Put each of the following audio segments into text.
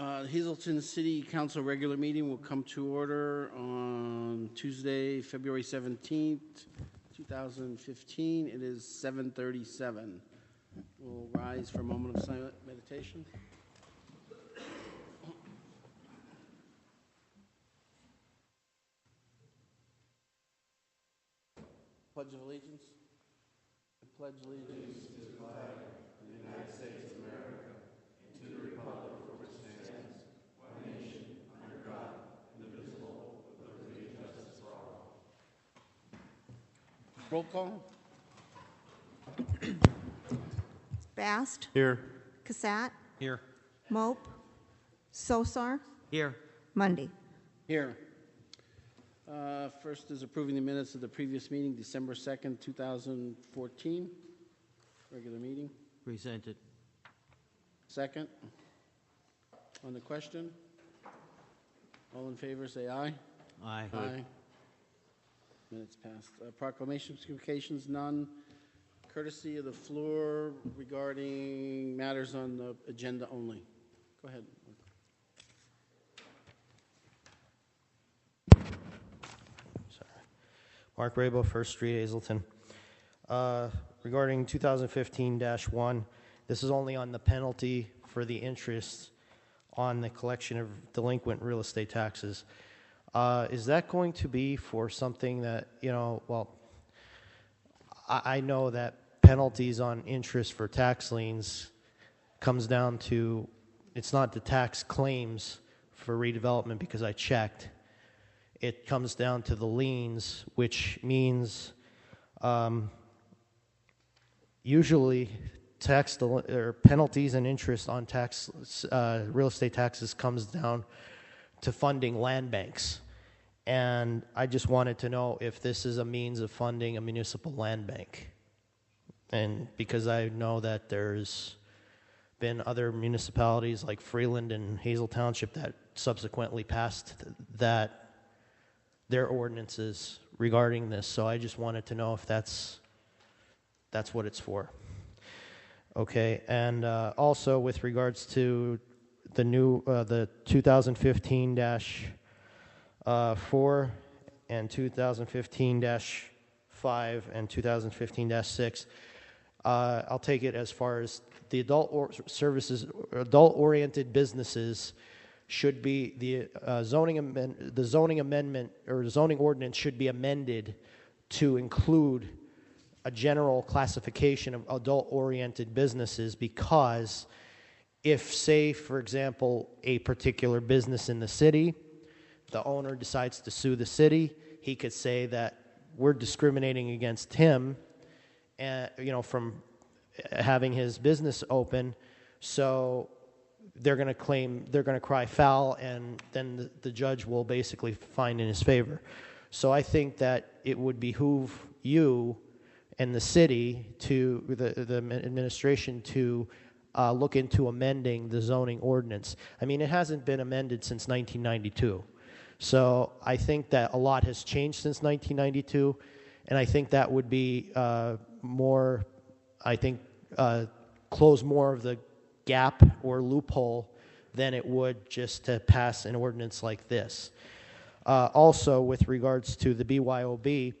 Hazleton City Council regular meeting will come to order on Tuesday, February 17th, 2015. It is 7:37. We'll rise for a moment of silent meditation. Pledge of allegiance. I pledge allegiance to the flag of the United States of America and to the republic for which it stands, one nation, under God, indivisible, with liberty and justice for all. Roll call. Bast. Here. Cassatt. Here. Mope. Sosar. Here. Mundy. Here. First is approving the minutes of the previous meeting, December 2nd, 2014, regular meeting. Presented. Second. On the question? All in favor, say aye. Aye. Aye. Minutes passed. Proclamations, communications, none. Courtesy of the floor regarding matters on the agenda only. Go ahead. Mark Rabo, First Street, Hazleton. Regarding 2015-1, this is only on the penalty for the interest on the collection of delinquent real estate taxes. Is that going to be for something that, I know that penalties on interest for tax liens comes down to, it's not the tax claims for redevelopment because I checked. It comes down to the liens, which means usually or penalties and interest on real estate taxes comes down to funding land banks. And I just wanted to know if this is a means of funding a municipal land bank. And because I know that there's been other municipalities like Freeland and Hazel Township that subsequently passed their ordinances regarding this, so I just wanted to know if that's what it's for. Okay, and also with regards to the new the 2015-4 and 2015-5 and 2015-6, I'll take it as far as the adult-oriented businesses should be the zoning amendment or zoning ordinance should be amended to include a general classification of adult-oriented businesses, because if, say, for example, a particular business in the city, the owner decides to sue the city, he could say that we're discriminating against him, from having his business open, so they're going to cry foul, and then the judge will basically find in his favor. So I think that it would behoove you and the city to the administration to look into amending the zoning ordinance. I mean, it hasn't been amended since 1992. So I think that a lot has changed since 1992, and I think that would be close more of the gap or loophole than it would just to pass an ordinance like this. Also, with regards to the BYOB,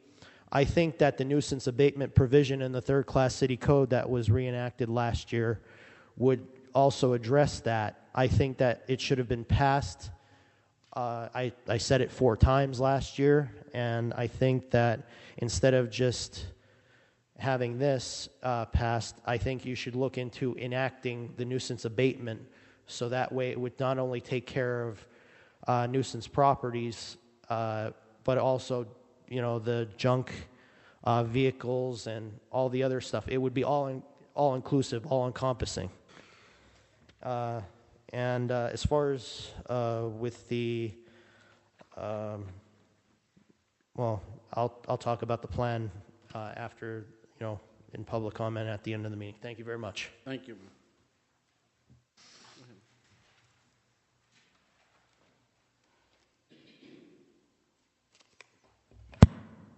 I think that the nuisance abatement provision in the third-class city code that was reenacted last year would also address that. I think that it should have been passed. I said it 4 times last year, and I think that instead of just having this passed, I think you should look into enacting the nuisance abatement, so that way it would not only take care of nuisance properties, but also, the junk vehicles and all the other stuff. It would be all inclusive, all encompassing. And as far as with the, I'll talk about the plan after, in public comment at the end of the meeting. Thank you very much. Thank you.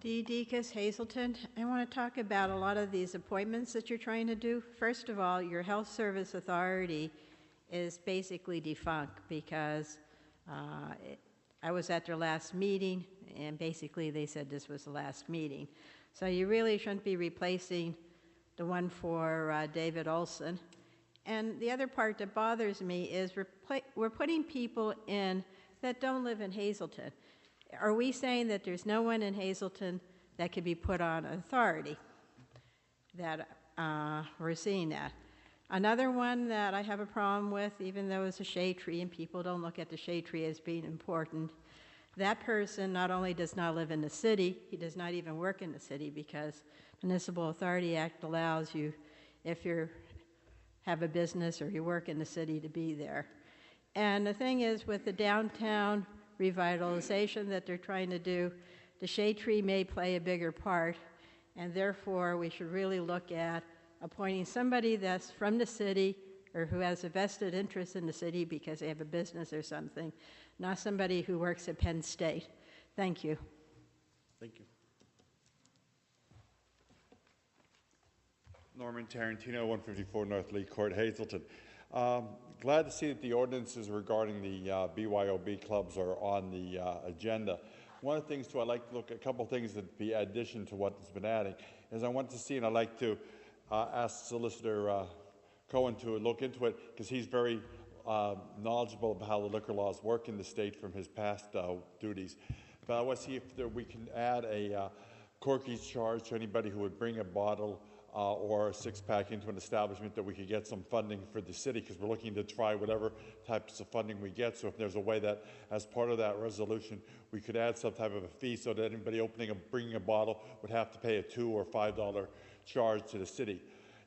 Dee Deacus, Hazleton. I want to talk about a lot of these appointments that you're trying to do. First of all, your health service authority is basically defunct because I was at their last meeting, and basically they said this was the last meeting. So you really shouldn't be replacing the one for David Olson. And the other part that bothers me is we're putting people in that don't live in Hazleton. Are we saying that there's no one in Hazleton that could be put on authority? That we're seeing that. Another one that I have a problem with, even though it's a shade tree and people don't look at the shade tree as being important, that person not only does not live in the city, he does not even work in the city because Municipal Authority Act allows you, if you have a business or you work in the city, to be there. And the thing is, with the downtown revitalization that they're trying to do, the shade tree may play a bigger part, and therefore we should really look at appointing somebody that's from the city or who has a vested interest in the city because they have a business or something, not somebody who works at Penn State. Thank you. Thank you. Norman Tarantino, 154 North Lee Court, Hazleton. Glad to see that the ordinances regarding the BYOB clubs are on the agenda. One of the things, too, I'd like to look at a couple things that be addition to what's been adding, is I want to see, and I'd like to ask Solicitor Cohen to look into it, because he's very knowledgeable about how the liquor laws work in the state from his past duties. But I want to see if we can add a corkage charge to anybody who would bring a bottle or a six-pack into an establishment, that we could get some funding for the city, because we're looking to try whatever types of funding we get. So if there's a way that, as part of that resolution, we could add some type of a fee so that anybody bringing a bottle would have to pay a $2 or $5 charge to the city.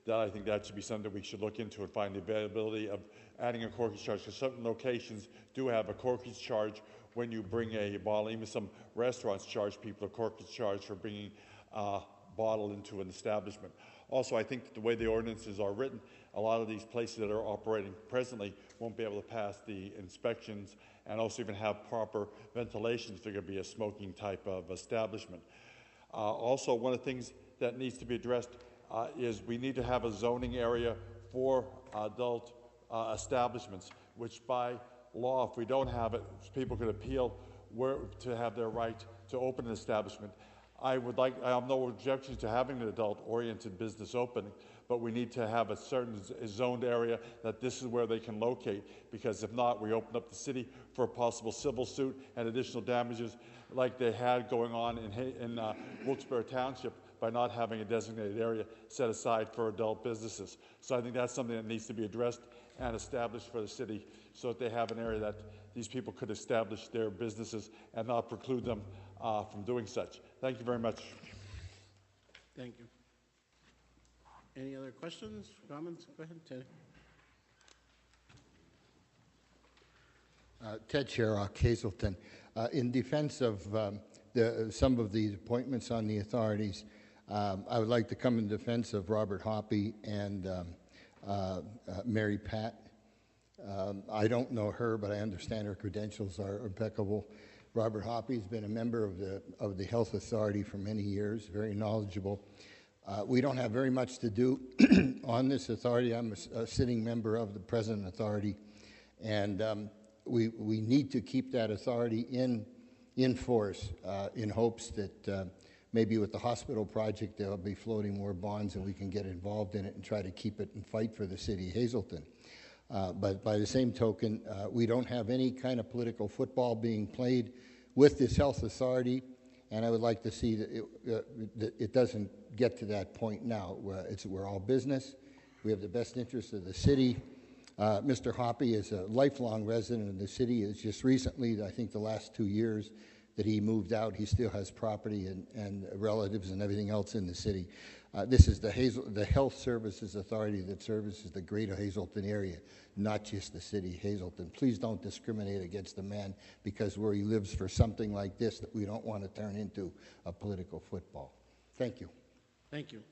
That, I think that should be something we should look into and find the availability of adding a corkage charge, because certain locations do have a corkage charge when you bring a bottle. Even some restaurants charge people a corkage charge for bringing a bottle into an establishment. Also, I think that the way the ordinances are written, a lot of these places that are operating presently won't be able to pass the inspections and also even have proper ventilation if they're going to be a smoking type of establishment. Also, one of the things that needs to be addressed is we need to have a zoning area for adult establishments, which by law, if we don't have it, people could appeal to have their right to open an establishment. I have no objections to having an adult-oriented business opening, but we need to have a certain zoned area that this is where they can locate, because if not, we open up the city for a possible civil suit and additional damages like they had going on in Wilkes-Barre Township by not having a designated area set aside for adult businesses. So I think that's something that needs to be addressed and established for the city, so that they have an area that these people could establish their businesses and not preclude them from doing such. Thank you very much. Thank you. Any other questions, comments? Go ahead, Ted. Ted Sherrock, Hazleton. In defense of some of these appointments on the authorities, I would like to come in defense of Robert Hoppy and Mary Pat. I don't know her, but I understand her credentials are impeccable. Robert Hoppy has been a member of the Health Authority for many years, very knowledgeable. We don't have very much to do on this authority. I'm a sitting member of the present authority, and we need to keep that authority in force in hopes that maybe with the hospital project they'll be floating more bonds and we can get involved in it and try to keep it and fight for the city of Hazleton. But by the same token, we don't have any kind of political football being played with this health authority, and I would like to see that it doesn't get to that point now. We're all business. We have the best interest of the city. Mr. Hoppy is a lifelong resident of the city. It's just recently, I think the last 2 years, that he moved out. He still has property and relatives and everything else in the city. This is the Health Services Authority that services the greater Hazleton area, not just the city of Hazleton. Please don't discriminate against the man because where he lives for something like this that we don't want to turn into a political football. Thank you. Thank you.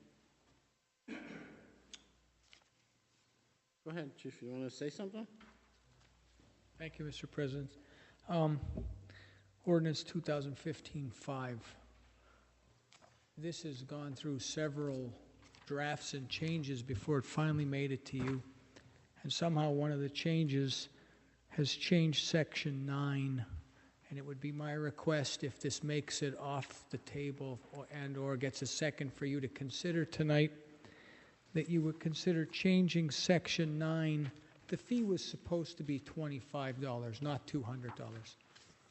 Go ahead, Chief. You want to say something? Thank you, Mr. President. Ordinance 2015-5. This has gone through several drafts and changes before it finally made it to you. and somehow one of the changes has changed Section 9, and it would be my request, if this makes it off the table and/or gets a second for you to consider tonight, that you would consider changing Section 9. The fee was supposed to be $25, not $200.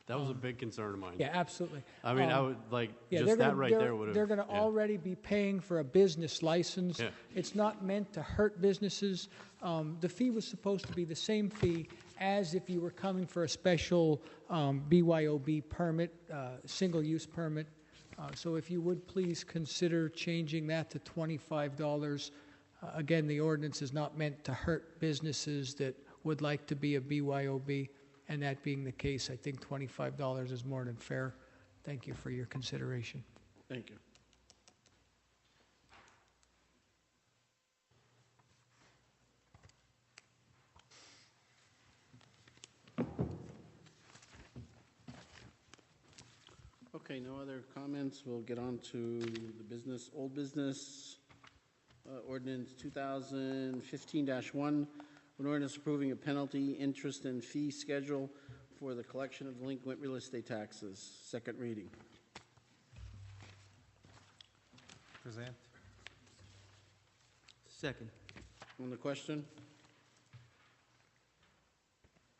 That was a big concern of mine. Yeah, absolutely. I mean, I would like, Yeah, just that right there would have. They're going to already be paying for a business license. Yeah. It's not meant to hurt businesses. The fee was supposed to be the same fee as if you were coming for a special BYOB permit, single-use permit. So if you would please consider changing that to $25. Again, the ordinance is not meant to hurt businesses that would like to be a BYOB. And that being the case, I think $25 is more than fair. Thank you for your consideration. Thank you. Okay, no other comments. We'll get on to the business, old business. Ordinance 2015-1, an ordinance approving a penalty, interest, and fee schedule for the collection of delinquent real estate taxes. Second reading. Present. Second. On the question?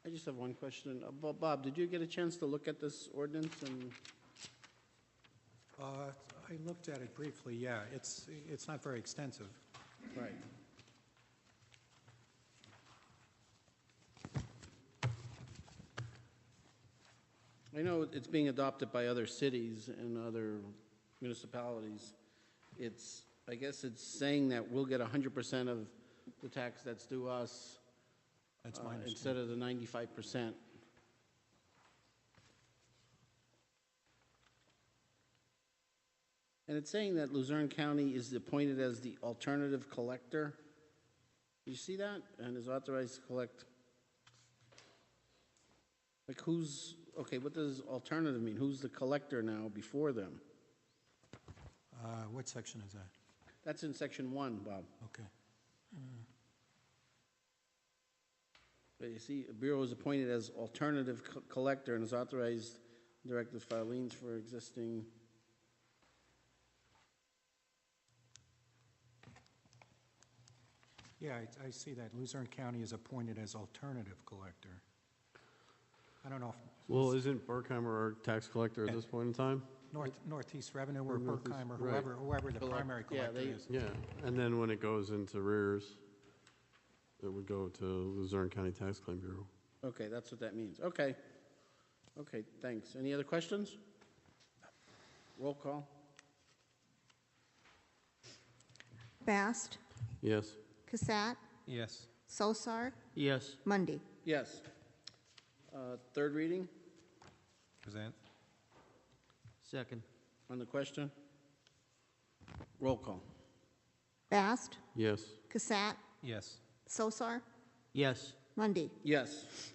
I just have one question. Bob, did you get a chance to look at this ordinance? And I looked at it briefly, yeah. It's not very extensive. right. I know it's being adopted by other cities and other municipalities. I guess it's saying that we'll get 100% of the tax that's due us That's my instead understanding. of the 95%. And it's saying that Luzerne County is appointed as the alternative collector. You see that? And is authorized to collect. Like okay, what does alternative mean? Who's the collector now before them? What section is that? That's in section 1, Bob. Okay. But you see, a bureau is appointed as alternative collector and is authorized directed to file liens for existing. Yeah, I see that. Luzerne County is appointed as alternative collector. I don't know if Well, isn't Berkheimer our tax collector at this point in time? Northeast Revenue or Northeast, Berkheimer, right. whoever the primary Yeah, collector is. Yeah, and then when it goes into rears, it would go to Luzerne County Tax Claim Bureau. Okay, that's what that means. Okay. Okay, thanks. Any other questions? Roll call. Bast, Yes. Cassatt, Yes. Sosar, Yes. Mundy. Yes. Third reading Present. Second. on the question? Roll call. Bast, Yes. Cassatt, Yes. Sosar, Yes. Mundy. Yes.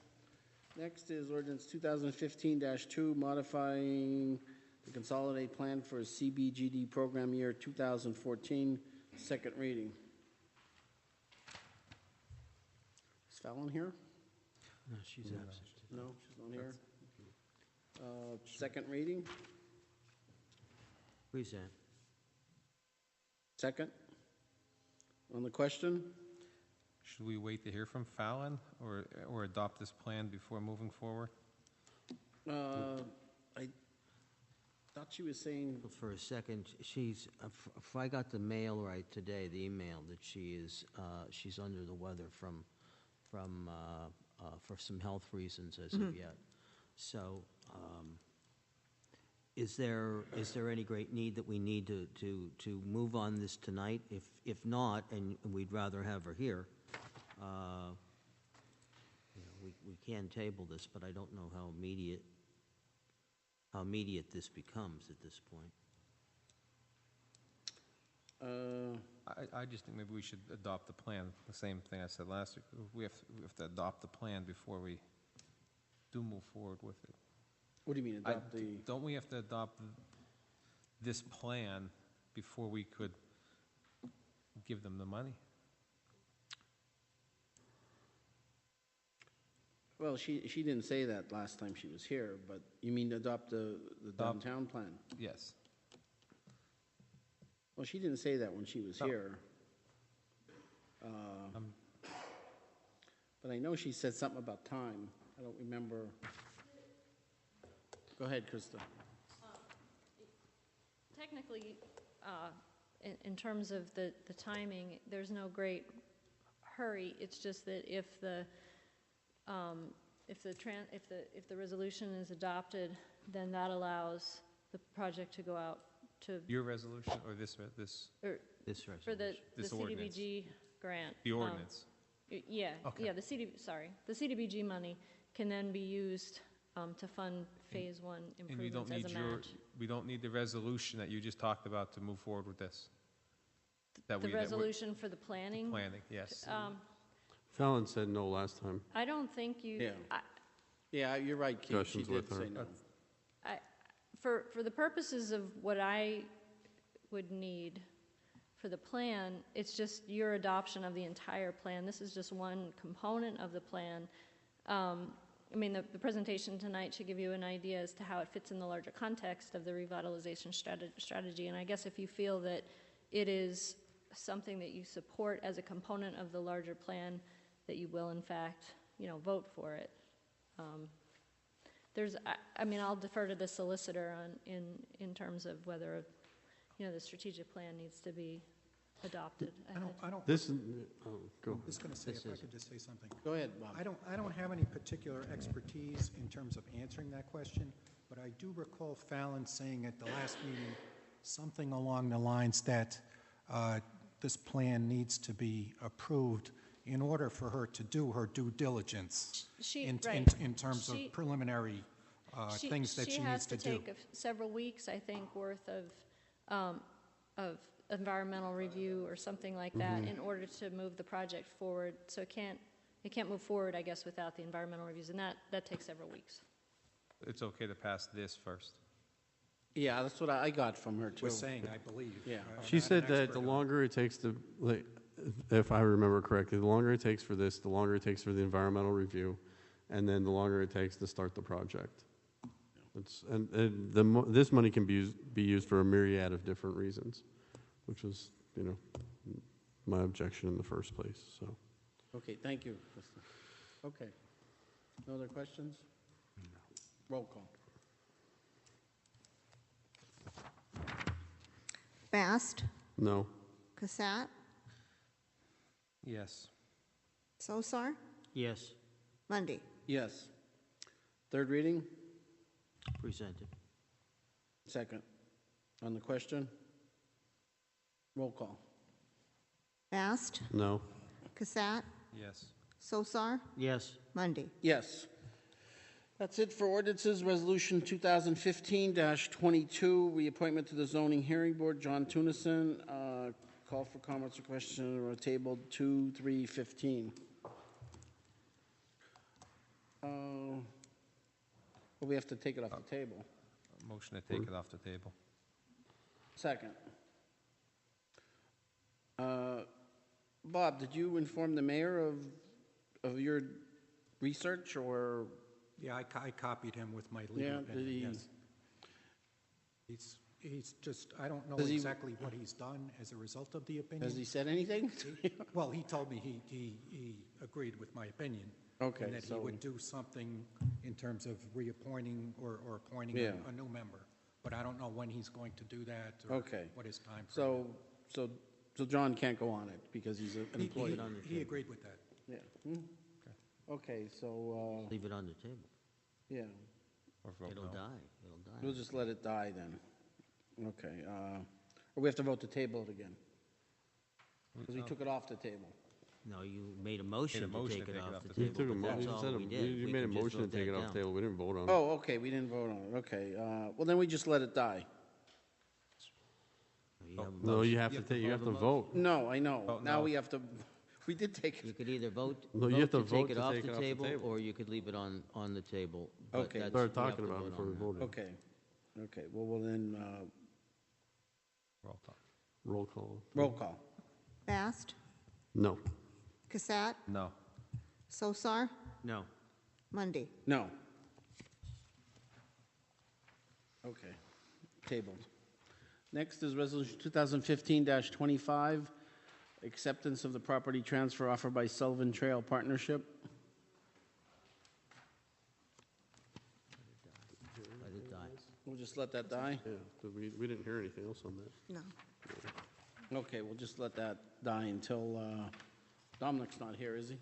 Next is ordinance 2015-2, modifying the consolidated plan for CBGD program year 2014, second reading. Is Fallon here? No, she's absent. No, she's not here. Second reading? Present. Second? On the question? Should we wait to hear from Fallon or adopt this plan before moving forward? I thought she was saying, For a second, if I got the mail right today, the email that she's under the weather for some health reasons as of yet. So, is there any great need that we need to move on this tonight? If not, and we'd rather have her here, we can table this, but I don't know how immediate this becomes at this point. I just think maybe we should adopt the plan, the same thing I said last week. We have to adopt the plan before we do move forward with it. what do you mean, adopt the? Don't we have to adopt this plan before we could give them the money? Well, she didn't say that last time she was here, but you mean adopt the Adopt- downtown plan? Yes. Well, she didn't say that when she was No. here. But I know she said something about time. I don't remember. Go ahead, Krista. Technically, in terms of the timing, there's no great hurry. It's just that if the resolution is adopted, then that allows the project to go out to, Your resolution or this, or This for the resolution. This ordinance. CDBG grant. the ordinance? Yeah, Okay. yeah, the CDBG money can then be used to fund Phase 1 And you don't improvements as need a your, match. we don't need the resolution that you just talked about to move forward with this? The resolution for the planning? Planning, yes. Fallon said no last time. I don't think you. Yeah. Yeah, you're right, Keith. She Discussions did with her. say no. For the purposes of what I would need for the plan, it's just your adoption of the entire plan. This is just one component of the plan. I mean, the presentation tonight should give you an idea as to how it fits in the larger context of the revitalization strategy. And I guess if you feel that it is something that you support as a component of the larger plan, that you will in fact, vote for it. I mean, I'll defer to the solicitor in terms of whether, the strategic plan needs to be adopted. I don't, This, go. I'm just going to say, This if I is- could just say something. Go ahead, Bob. I don't have any particular expertise in terms of answering that question, but I do recall Fallon saying at the last meeting something along the lines that this plan needs to be approved in order for her to do her due diligence in terms She- of preliminary things that she needs to do. She has to take several weeks, I think, worth of environmental review or something like that in order to move the project forward. So it can't move forward, I guess, without the environmental reviews, and that takes several weeks. It's okay to pass this first. Yeah, that's what I got from her, too. Was saying, I believe. Yeah. I'm She not said an that expert the on it. longer it takes to, like, if I remember correctly, the longer it takes for this, the longer it takes for the environmental review, and then the longer it takes to start the project. This money can be used for a myriad of different reasons, which was, my objection in the first place, so. Okay, thank you, Krista. Okay. No other questions? Roll call. Bast, No. Cassatt, Yes. Sosar, Yes, Mundy. Yes. Third reading? presented. Second. On the question? Roll call. Bast, No. Cassatt, Yes. Sosar, Yes, Mundy. Yes. That's it for ordinances. Resolution 2015-22, reappointment to the Zoning Hearing Board. John Tunison, call for comments or questions or tabled 2-3-15. Well, we have to take it off the table. Motion to take it off the table. Second. Bob, did you inform the mayor of your research, or? Yeah, I copied him with my Yeah, legal did opinion, he- yes. He's just, I don't know Does he- exactly what he's done as a result of the opinion. Has he said anything? Well, he told me he agreed with my opinion. Okay, And that he so- would do something in terms of reappointing or appointing Yeah. a new member. But I don't know when he's going to do that or Okay. what his time frame So John can't go on it because he's an is. employee. He agreed with that. Yeah. Okay, so, leave it on the table. yeah, Or vote It'll no. die, it'll die. we'll just let it die then. Okay, or we have to vote to table it again, because we took it off the table. No, you made a motion to take it off the You table, took a but mo- that's you all said we a- did. you We made a can just motion to vote take it that off the down. table. We didn't vote on it. Oh, okay, we didn't vote on it, okay. Well, then we just let it die. You have a No, motion. you have to take, you have to vote. No, I know, Oh, now no. we have to, we did take You it. could either vote No, you have to to vote take it to off take it the off the table, table. or you could leave it on the table. but Okay. that's- Started we have talking to about it vote before we on that. voted. Okay, well, then, Roll call. Roll call. roll call. Bast, No. Cassatt, No. Sosar, No, Monday. No. Okay, tabled. Next is Resolution 2015-25, acceptance of the property transfer offered by Sullivan Trail Partnership. Let it die. We'll just let that die? Yeah, but we didn't hear anything else on that. No. Okay, we'll just let that die until, Dominic's not here, is he?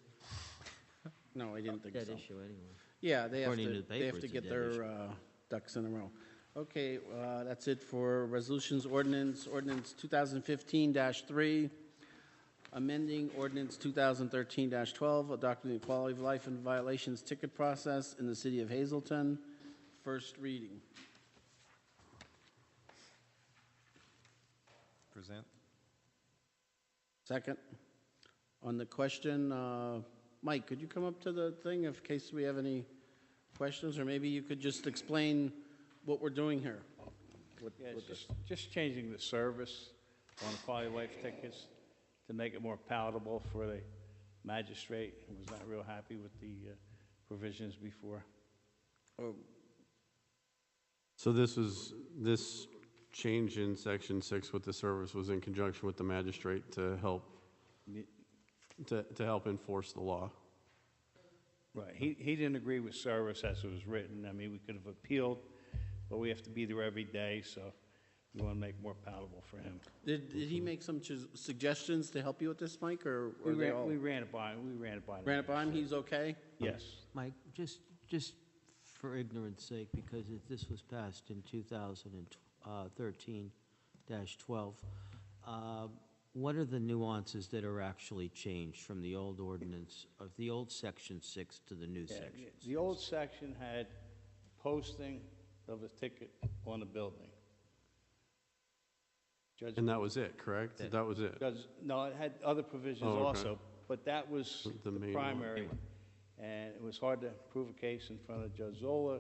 No, I didn't think Dead so. issue anyway. Yeah, they have According to to, the they paper, have to it's a get dead their issue. ducks in a row. Okay, that's it for resolutions. Ordinance 2015-3, amending ordinance 2013-12, adopting the quality of life and violations ticket process in the city of Hazleton. First reading. Present. Second. On the question, Mike, could you come up to the thing in case we have any questions? Or maybe you could just explain what we're doing here. Yeah, it's just changing the service on the quality of life tickets to make it more palatable for the magistrate, who was not real happy with the provisions before. So this change in section 6 with the service was in conjunction with the magistrate to help enforce the law. Right, he didn't agree with service as it was written. I mean, we could have appealed, but we have to be there every day, so we want to make it more palatable for him. Did he make some suggestions to help you with this, Mike, or We they all? ran it by him. Ran it by him, he's okay? Yes. Mike, just for ignorance sake, because this was passed in 2013-12, what are the nuances that are actually changed from the old ordinance, of the old section 6 to the new Yeah, section? the old section had posting of a ticket on the building. Judge, And that was it, correct? That was it. no, it had other provisions Oh, okay. also, but that was The the main one. primary. And it was hard to prove a case in front of Judge Zola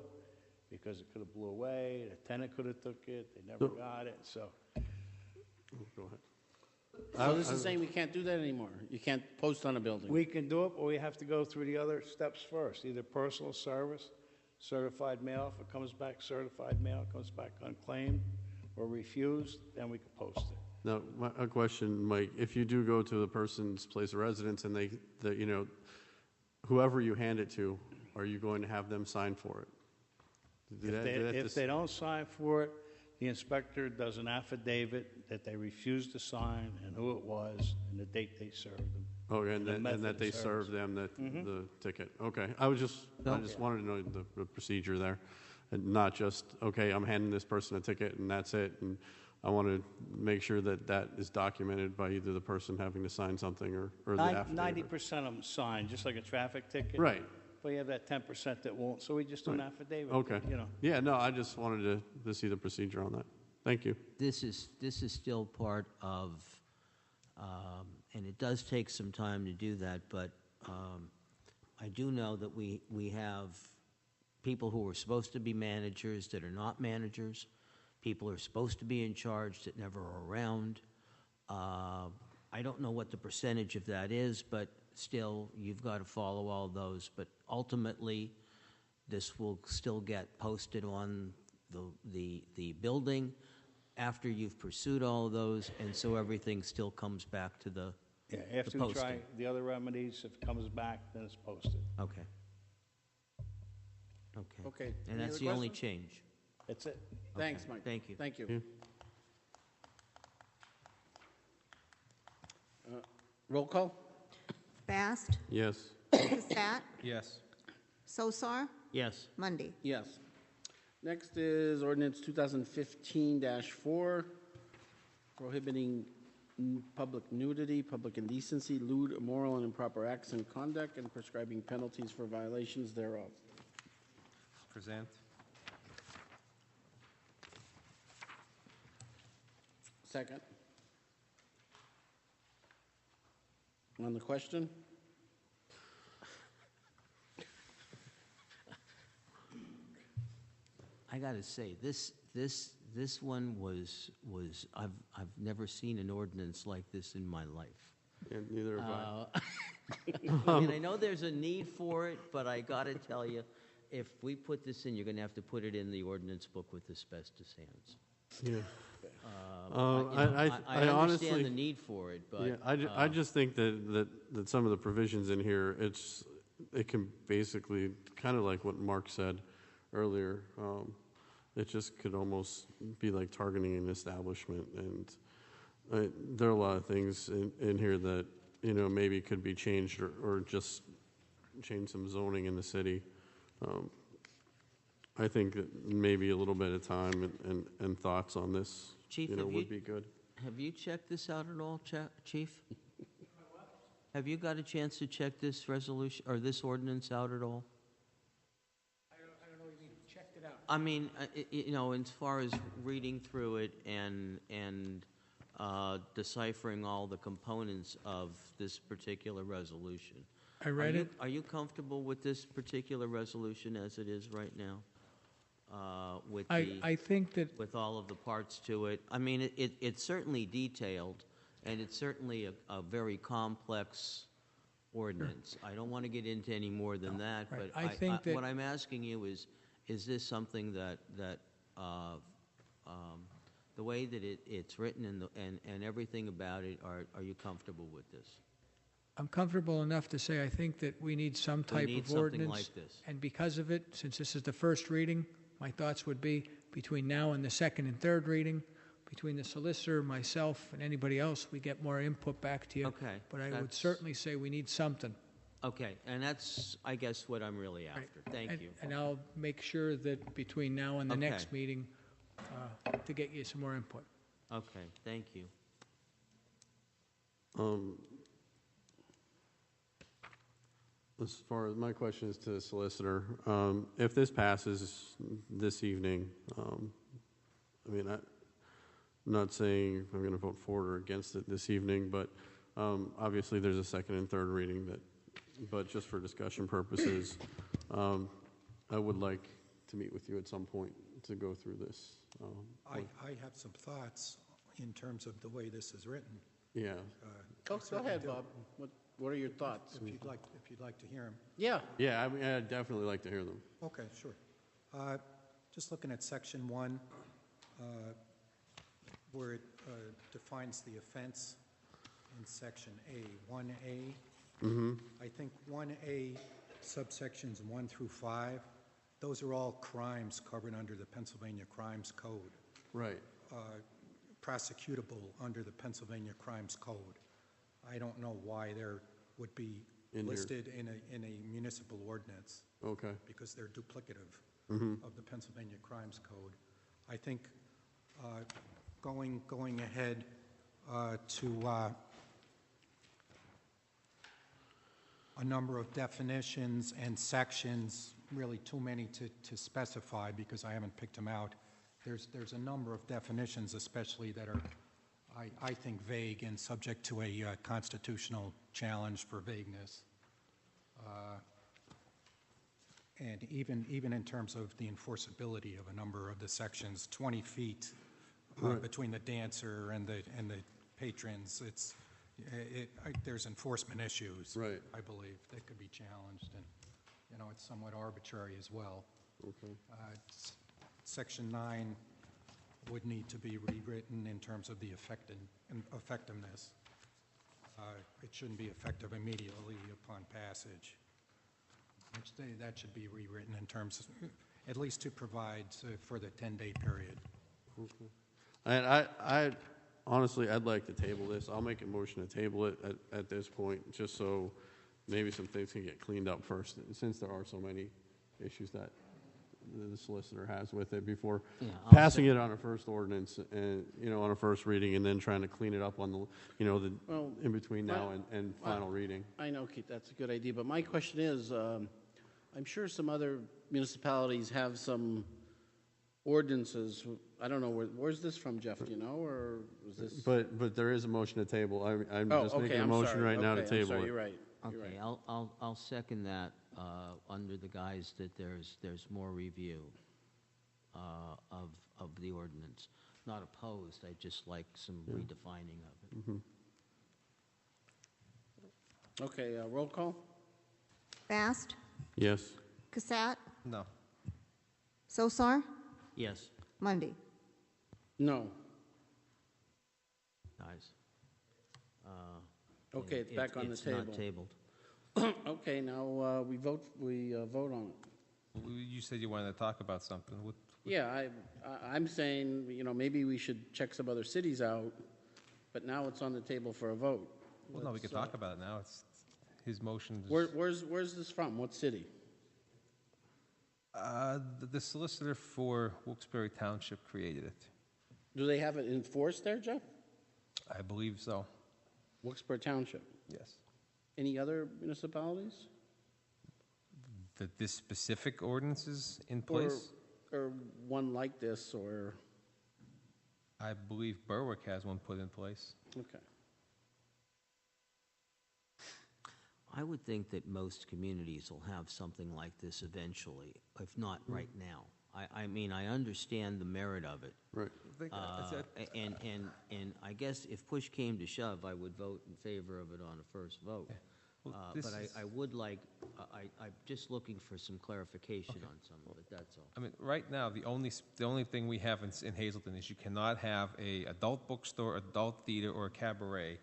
because it could have blew away, the tenant could have took it, they never got it, so. Go ahead. So this is saying we can't do that anymore? You can't post on a building? We can do it, but we have to go through the other steps first, either personal service, certified mail. If it comes back certified mail, it comes back unclaimed or refused, then we can post it. Now, a question, Mike. If you do go to the person's place of residence and whoever you hand it to, are you going to have them sign for it? If they don't sign for it, the inspector does an affidavit that they refused to sign and who it was and the date they served them. Okay, And the and method that of they service. served them the ticket. Okay, I just wanted to know the procedure there, and not just, okay, I'm handing this person a ticket and that's it, and I want to make sure that is documented by either the person having to sign something or the affidavit. 90% of them sign, just like a traffic ticket. Right. But you have that 10% that won't, so we just do an affidavit. Okay. You know. Yeah, no, I just wanted to see the procedure on that. Thank you. This is still part of, and it does take some time to do that, but I do know that we have people who are supposed to be managers that are not managers, people who are supposed to be in charge that never are around. I don't know what the percentage of that is, but still, you've got to follow all those. But ultimately, this will still get posted on the building after you've pursued all of those, and so everything still comes back to the Yeah, after we try posting. the other remedies, if it comes back, then it's posted. Okay. Okay. Okay. And Any that's other the only questions? change. That's it. Thanks, Okay, Mike. thank you. Thank you. Yeah. Roll call? Bast, Yes. Cassatt, Yes. Sosar, Yes. Monday. Yes. Next is ordinance 2015-4, prohibiting public nudity, public indecency, lewd, immoral, and improper acts and conduct, and prescribing penalties for violations thereof. Present. Second. On the question? I got to say, this one was I've never seen an ordinance like this in my life. And neither have I. I mean, I know there's a need for it, but I got to tell you, if we put this in, you're going to have to put it in the ordinance book with asbestos hands. Yeah. I understand honestly, the need for it, but... yeah, I just think that some of the provisions in here, it can basically, kind of like what Mark said earlier, it just could almost be like targeting an establishment, and there are a lot of things in here that, maybe could be changed or just change some zoning in the city. I think that maybe a little bit of time and thoughts on this, Chief, would be good. Have you checked this out at all, Chief? Have you got a chance to check this resolution or this ordinance out at all? I don't know what you mean, checked it out. I mean, as far as reading through it and deciphering all the components of this particular resolution. I read it. Are you comfortable with this particular resolution as it is right now? I think that with all of the parts to it. I mean, it's certainly detailed, and it's certainly a very complex ordinance. I don't want to get into any more than that, right. but I think that what I'm asking you is this something that the way that it's written and everything about it, are you comfortable with this? I'm comfortable enough to say I think that we need some type of something ordinance. like this. And because of it, since this is the first reading, my thoughts would be between now and the second and third reading, between the solicitor, myself, and anybody else, we get more input back to you. Okay. But I would certainly say we need something. Okay, and that's, I guess, what I'm really after. Thank you. And I'll make sure that between now and the Okay. next meeting, to get you some more input. Okay, thank you. As far as my question is to the solicitor, if this passes this evening, I mean, I'm not saying I'm going to vote for or against it this evening, but obviously there's a second and third reading but just for discussion purposes, I would like to meet with you at some point to go through this. I have some thoughts in terms of the way this is written. Yeah. Go ahead, Bob. What are your thoughts? If you'd like to hear them. Yeah. Yeah, I mean, I'd definitely like to hear them. Okay, sure. Just looking at section 1, where it defines the offense in section A, 1A. I think 1A, subsections 1 through 5, those are all crimes covered under the Pennsylvania Crimes Code. Right. Prosecutable under the Pennsylvania Crimes Code. I don't know why there would be listed in a municipal ordinance. Okay. Because they're duplicative of the Pennsylvania Crimes Code. I think going ahead to a number of definitions and sections, really too many to specify because I haven't picked them out. There's a number of definitions, especially that are, I think, vague and subject to a constitutional challenge for vagueness. And even in terms of the enforceability of a number of the sections, 20 feet between the dancer and the patrons, there's enforcement issues, right. I believe, that could be challenged, and it's somewhat arbitrary as well. Okay. Section 9 would need to be rewritten in terms of the effectiveness. It shouldn't be effective immediately upon passage. That should be rewritten in terms of, at least to provide for the 10-day period. Okay. And I honestly, I'd like to table this. I'll make a motion to table it at this point, just so maybe some things can get cleaned up first, since there are so many issues that the solicitor has with it before passing it on a first ordinance and on a first reading, and then trying to clean it up on the in between now and final reading. I know, Keith, that's a good idea, but my question is, I'm sure some other municipalities have some ordinances. I don't know, where's this from, Jeff, do you know, or was this? But there is a motion to table. I'm just making a motion right now to table it. You're right. Okay, I'll second that under the guise that there's more review of the ordinance. Not opposed, I just like some redefining of it. Okay, roll call? Bast, Yes. Cassatt, No. Sosar, Yes, Mundy. No. guys. Okay, it's back on the It's not table. tabled. Okay, now we vote on it. You said you wanted to talk about something. Yeah, I'm saying, maybe we should check some other cities out, but now it's on the table for a vote. Well, no, we could talk about it now. It's his motion. Where's this from? What city? The solicitor for Wilkes-Barre Township created it. Do they have it enforced there, Jeff? I believe so. Wilkes-Barre Township. Yes. Any other municipalities? This specific ordinance is in place? Or one like this, or, I believe Berwick has one put in place. okay. I would think that most communities will have something like this eventually, if not right now. I mean, I understand the merit of it. Right. And I guess if push came to shove, I would vote in favor of it on a first vote. Well, But I would like, I'm just looking for some clarification on some of it, that's all. I mean, right now, the only thing we have in Hazleton is you cannot have a adult bookstore, adult theater, or a cabaret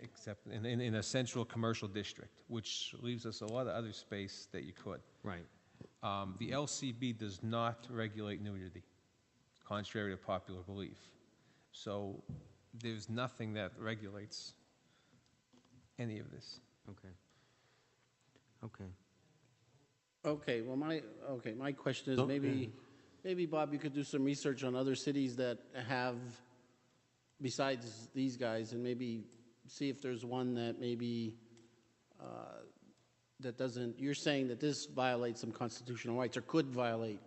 except in a central commercial district, which leaves us a lot of other space that you could. Right. The LCB does not regulate nudity, contrary to popular belief. So there's nothing that regulates any of this. Okay. Okay, well, my question is, maybe, Bob, you could do some research on other cities that have, besides these guys, and maybe see if there's one that maybe, that doesn't, you're saying that this violates some constitutional rights, or could violate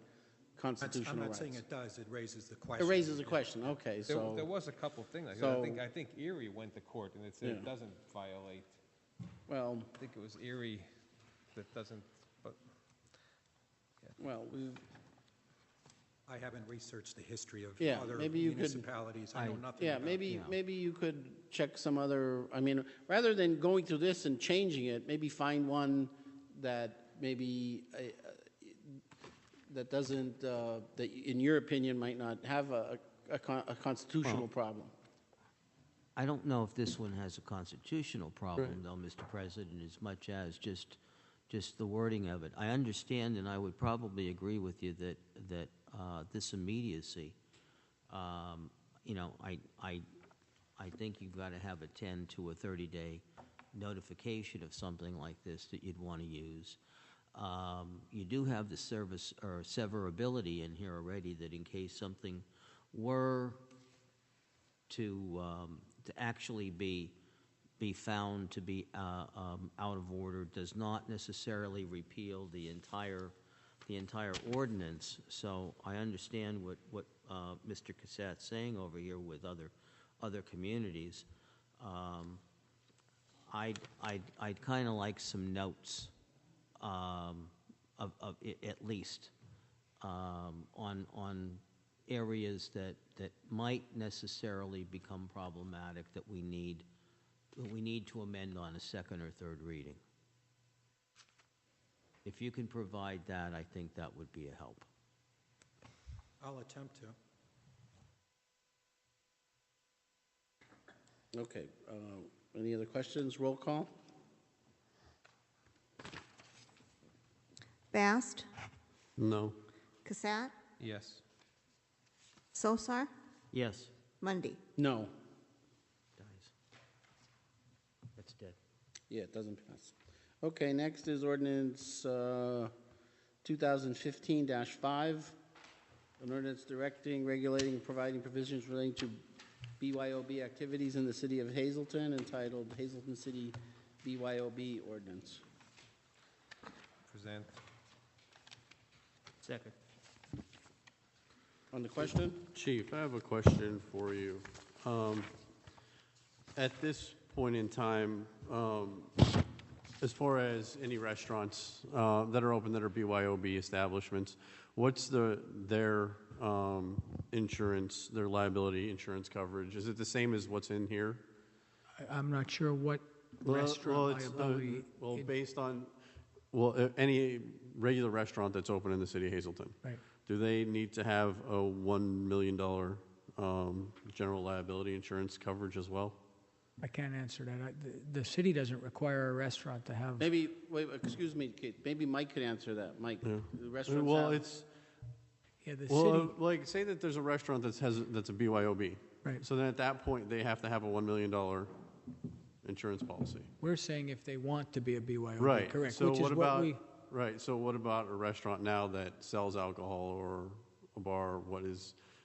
constitutional rights. I'm not saying it does, it raises the question. It raises a question, okay, so. There was a couple things. So- I think Erie went to court and it said it doesn't violate. Well, I think it was Erie that doesn't, but well, I haven't researched the history of Yeah, other maybe you could- municipalities. I know nothing yeah, about maybe you could check some other, I mean, rather than going through this and changing it, maybe find one that maybe, that doesn't, that in your opinion might not have a constitutional problem. I don't know if this one has a constitutional problem, though, Mr. President, as much as just the wording of it. I understand, and I would probably agree with you that this immediacy, I think you've got to have a 10 to a 30-day notification of something like this that you'd want to use. You do have the service or severability in here already, that in case something were to actually be found to be out of order, does not necessarily repeal the entire ordinance. So I understand what Mr. Cassatt's saying over here with other communities. I'd kind of like some notes of at least on areas that might necessarily become problematic that we need to amend on a second or third reading. If you can provide that, I think that would be a help. I'll attempt to. Okay, any other questions? Roll call? Bast, No. Cassatt, yes. Sosar, Yes. Mundy. No. Dies. That's dead. Yeah, it doesn't pass. Okay, next is ordinance 2015-5, an ordinance directing, regulating, providing provisions relating to BYOB activities in the city of Hazleton, entitled Hazleton City BYOB Ordinance. Present. Second. On the question? Chief, I have a question for you. At this point in time, as far as any restaurants that are open that are BYOB establishments, what's their insurance, their liability insurance coverage? Is it the same as what's in here? I'm not sure what restaurant it's, liability. based on, any regular restaurant that's open in the city of Hazleton, Right. do they need to have a $1 million general liability insurance coverage as well? I can't answer that. The city doesn't require a restaurant to have. Maybe, wait, excuse me, Kate, maybe Mike could answer that. Mike, Yeah. the restaurants Well, have- it's, Yeah, the well, city. like, say that there's a restaurant that's a BYOB. Right. So then at that point, they have to have a $1 million insurance policy. We're saying if they want to be a BYOB, Right. correct? So which is what what about, we. right, so what about a restaurant now that sells alcohol or a bar?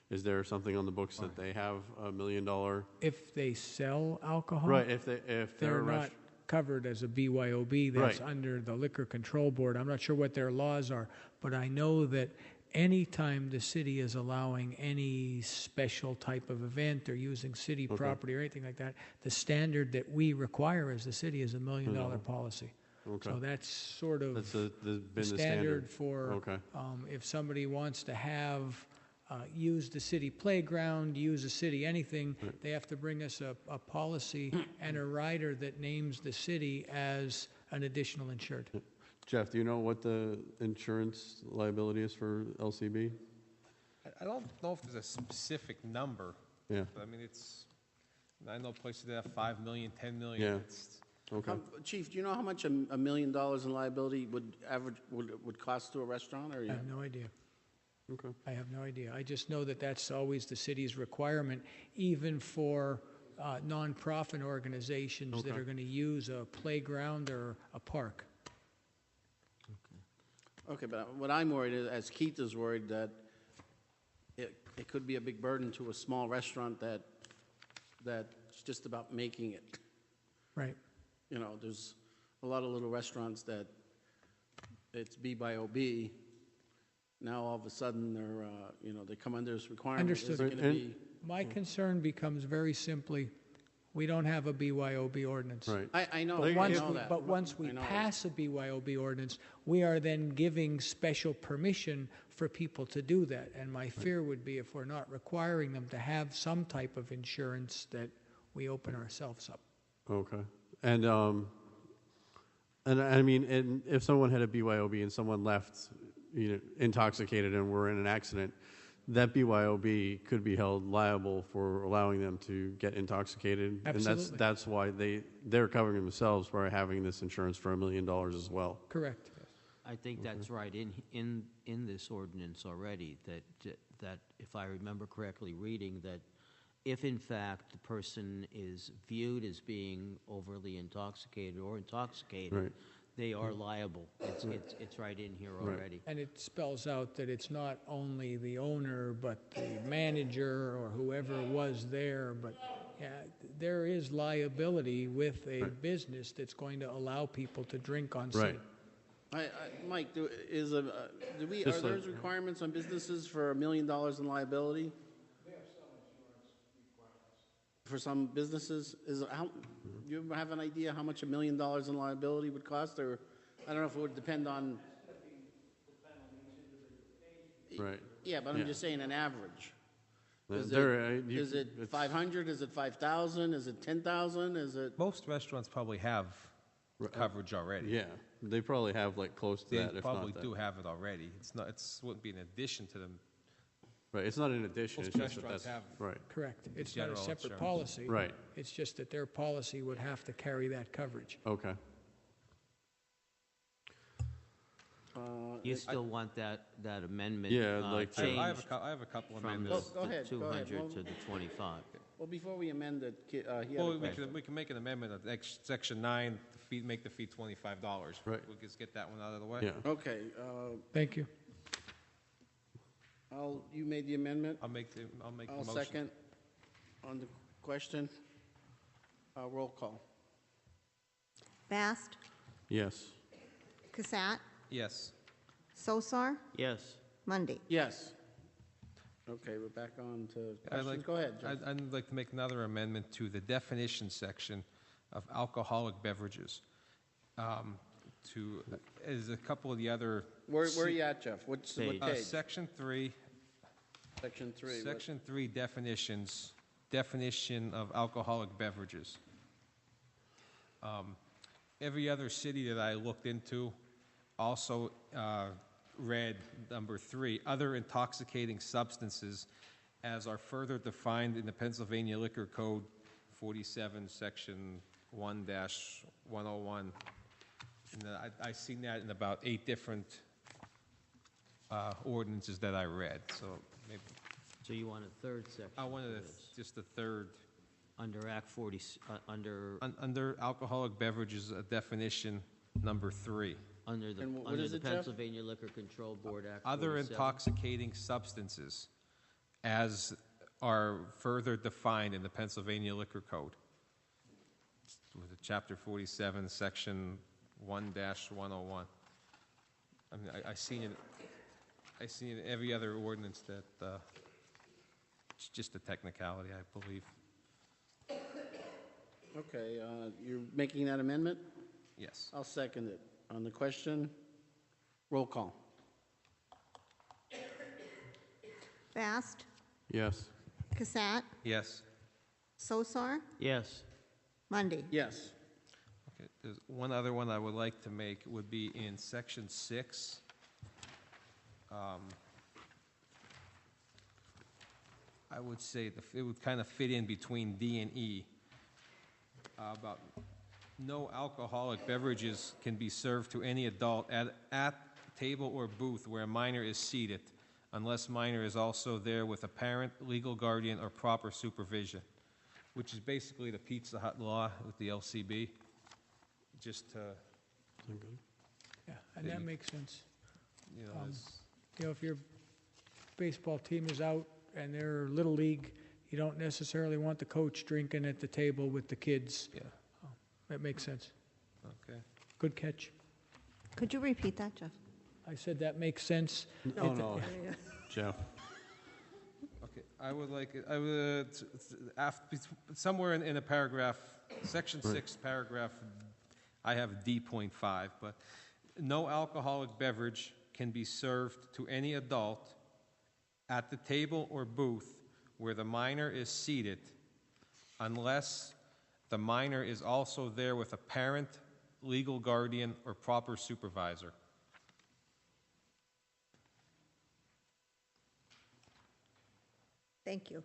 Is there something on the books that they have $1 million? If they sell alcohol, Right, if they're a not covered as a BYOB. That's Right. under the Liquor Control Board. I'm not sure what their laws are, but I know that anytime the city is allowing any special type of event or using city property or anything like that, the standard that we require as the city is $1 million policy. Okay. So that's sort of That's been the standard for Okay. if somebody wants to have use the city playground, use the city anything, they have to bring us a policy and a rider that names the city as an additional insured. Jeff, do you know what the insurance liability is for LCB? I don't know if there's a specific number. Yeah. But I mean, I know places that have 5 million, 10 million. Yeah. It's, Okay. Chief, do you know how much $1 million in liability would cost to a restaurant, or I you? have no idea. Okay. I have no idea. I just know that that's always the city's requirement, even for nonprofit organizations that Okay. are going to use a playground or a park. Okay, but what I'm worried is, as Keith is worried, that it could be a big burden to a small restaurant that's just about making it. Right. You know, there's a lot of little restaurants that it's BYOB. Now all of a sudden they come under this requirement. Is it Understood. gonna be? My concern becomes very simply, we don't have a BYOB ordinance. Right. I know. But I once know we, that. but once we I know that. pass a BYOB ordinance, we are then giving special permission for people to do that. And my fear would be if we're not requiring them to have some type of insurance, that we open ourselves up. Okay. And I mean, and if someone had a BYOB and someone left, intoxicated and were in an accident, that BYOB could be held liable for allowing them to get intoxicated. Absolutely. And that's why they're covering themselves by having this insurance for $1 million as well. Correct. I think that's right in this ordinance already, that if I remember correctly reading, that if in fact the person is viewed as being overly intoxicated or intoxicated, Right. they are liable. It's right in here already. And it spells out that it's not only the owner, but the manager or whoever was there, but yeah, there is liability with a business that's going to allow people to drink on site. Right. Mike, are Just there like- requirements on businesses for $1 million in liability? For some businesses, you have an idea how much $1 million in liability would cost, or I don't know if it would depend on. Right. Yeah, but I'm Yeah. just saying an average. Is It's- it 500? Is it 5,000? Is it 10,000? Is it? most restaurants probably have coverage already. Yeah, they probably have like close to They that, if not probably that. do have it already. Wouldn't be an addition to them. Right, it's not in addition, Most it's just that restaurants that's, have- right, Correct. It's not a General separate insurance. policy. Right. It's just that their policy would have to carry that coverage. okay. You still want that amendment Yeah, I'd like to- changed I have a couple from amendments. Go ahead, go ahead. 200 to the 25. Well, before we amend it, he had a Well, question. we can make an amendment of section 9, make the fee $25. Right. We'll just get that one out of the way. Yeah. Okay, Thank you. you made the amendment? I'll make the I'll motion. second on the question. Roll call. Bast, Yes. Cassatt, Yes. Sosar, Yes. Mundy. Yes. Okay, we're back on to questions. Go ahead, Jeff. I'd like to make another amendment to the definition section of alcoholic beverages. As a couple of the other. Where are you at, Jeff? What page? Section 3. Section 3. Section 3 definition of alcoholic beverages. Every other city that I looked into also read number 3, other intoxicating substances, as are further defined in the Pennsylvania Liquor Code 47, Section 1-101. And I've seen that in about 8 different ordinances that I read. So maybe So you want a third section? I wanted for this? just the third. Under Act 40, under Under alcoholic beverages, definition number 3. under the And what under is the it, Jeff? Pennsylvania Liquor Control Board Act. Other 47. intoxicating substances as are further defined in the Pennsylvania Liquor Code. With Chapter 47, Section 1-101. I mean, I seen it in every other ordinance that it's just a technicality, I believe. Okay, you're making that amendment? Yes. I'll second it. On the question, roll call. Bast, Yes. Cassatt, Yes. Sosar, Yes. Mundy. Yes. Okay, there's one other one I would like to make would be in Section 6. I would say it would kind of fit in between D and E. About no alcoholic beverages can be served to any adult at table or booth where a minor is seated, unless minor is also there with a parent, legal guardian, or proper supervision, which is basically the Pizza Hut law with the LCB. Just to, Yeah, and that makes sense. you know, You know, if your baseball team is out and they're Little League, you don't necessarily want the coach drinking at the table with the kids. yeah, That makes sense. okay. Good catch. Could you repeat that, Jeff? I said that makes sense. No, Jeff. Okay, I would somewhere in a paragraph, Section 6, paragraph, I have D.5, but no alcoholic beverage can be served to any adult at the table or booth where the minor is seated unless the minor is also there with a parent, legal guardian, or proper supervisor. Thank you.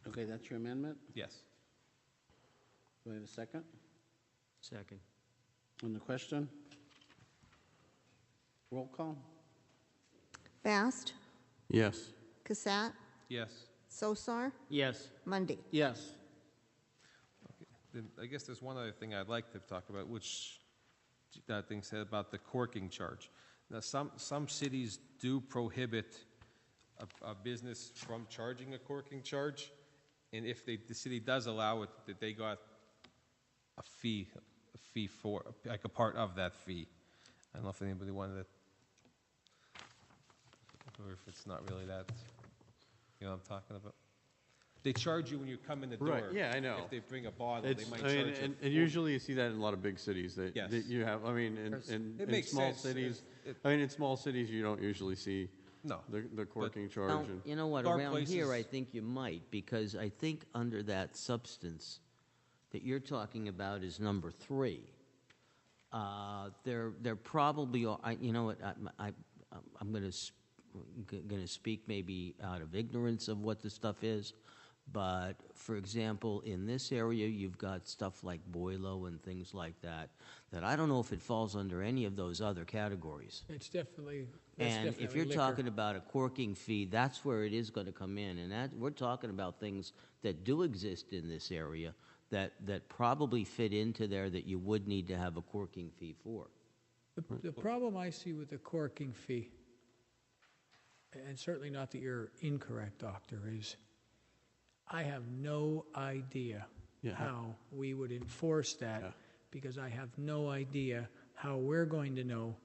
Okay, that's your amendment? Yes. Do I have a second? Second. On the question? Roll call? Bast, Yes. Cassatt, Yes. Sosar, Yes. Mundy. Yes. Then I guess there's one other thing I'd like to talk about, which that thing said about the corking charge. Now, some cities do prohibit a business from charging a corking charge, and if the city does allow it, that they got a fee for, like a part of that fee. I don't know if anybody wanted to, or if it's not really that, you know what I'm talking about? They charge you when you come in the door. Right, yeah, I know. If they bring a bottle, It's, they might I mean, charge you. and usually you see that in a lot of big cities that, Yes. that you have. I mean, in It makes small sense. cities, in small cities you don't usually see No. the corking charge. Now, And, you know what, Dark around here, I places- think you might, because I think under that substance that you're talking about is number 3. There probably are, you know what, I'm going to speak maybe out of ignorance of what the stuff is, but for example, in this area, you've got stuff like Boilo and things like that I don't know if it falls under any of those other categories. It's definitely, And if definitely you're liquor. talking about a corking fee, that's where it is going to come in. And that, we're talking about things that do exist in this area that probably fit into there that you would need to have a corking fee for. The problem I see with the corking fee, and certainly not that you're incorrect, Doctor, is I have no idea Yeah. how we would enforce that Yeah. because I have no idea how we're going to know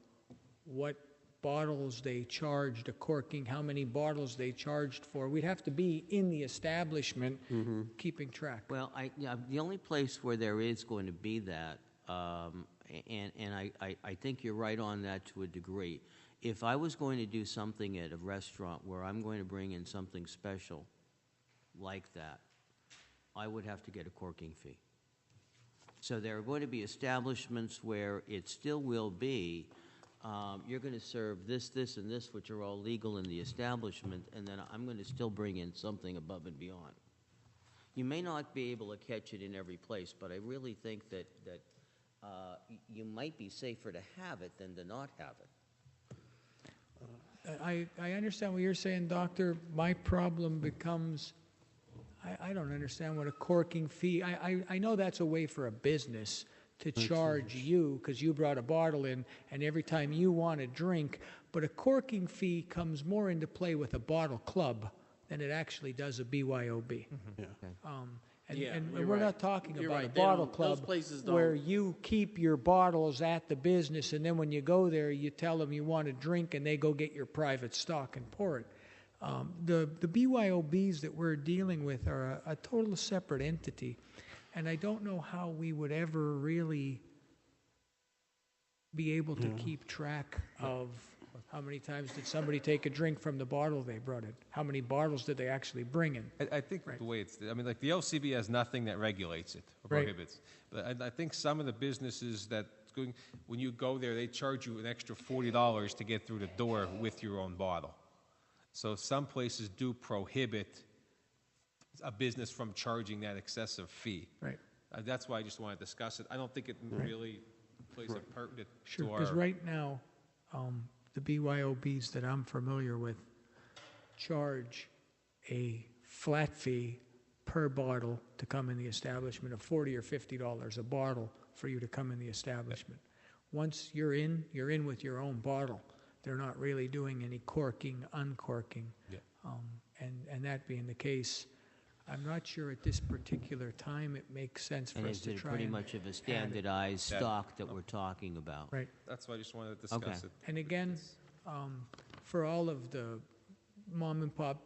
what bottles they charged a corking, how many bottles they charged for. We'd have to be in the establishment keeping track. Well, the only place where there is going to be that, and I think you're right on that to a degree, if I was going to do something at a restaurant where I'm going to bring in something special like that, I would have to get a corking fee. So there are going to be establishments where it still will be, you're going to serve this, this, and this, which are all legal in the establishment, and then I'm going to still bring in something above and beyond. You may not be able to catch it in every place, but I really think that you might be safer to have it than to not have it. I understand what you're saying, Doctor. My problem becomes, I don't understand what a corking fee, I know that's a way for a business to charge you because you brought a bottle in and every time you want a drink, but a corking fee comes more into play with a bottle club than it actually does a BYOB. Yeah. And you're we're right. not talking You're about right. a They bottle don't- those club places don't- where you keep your bottles at the business and then when you go there, you tell them you want a drink and they go get your private stock and pour it. The BYOBs that we're dealing with are a total separate entity, and I don't know how we would ever really be able to keep track of how many times did somebody take a drink from the bottle they brought in? How many bottles did they actually bring in? I think the way it's, I mean, like the LCB has nothing that regulates it or Right. prohibits. But I think some of the businesses that, when you go there, they charge you an extra $40 to get through the door with your own bottle. So some places do prohibit a business from charging that excessive fee. Right. That's why I just want to discuss it. I don't think it really plays a pertinent Sure, to our... because right now, the BYOBs that I'm familiar with charge a flat fee per bottle to come in the establishment of $40 or $50 a bottle for you to come in the establishment. Once you're in with your own bottle. They're not really doing any corking, uncorking. Yeah. And that being the case, I'm not sure at this particular time it makes sense for And us is to it try pretty and much of a add it. standardized stock that we're talking about? Right. That's why I just wanted to discuss Okay. it. And again, for all of the mom and pop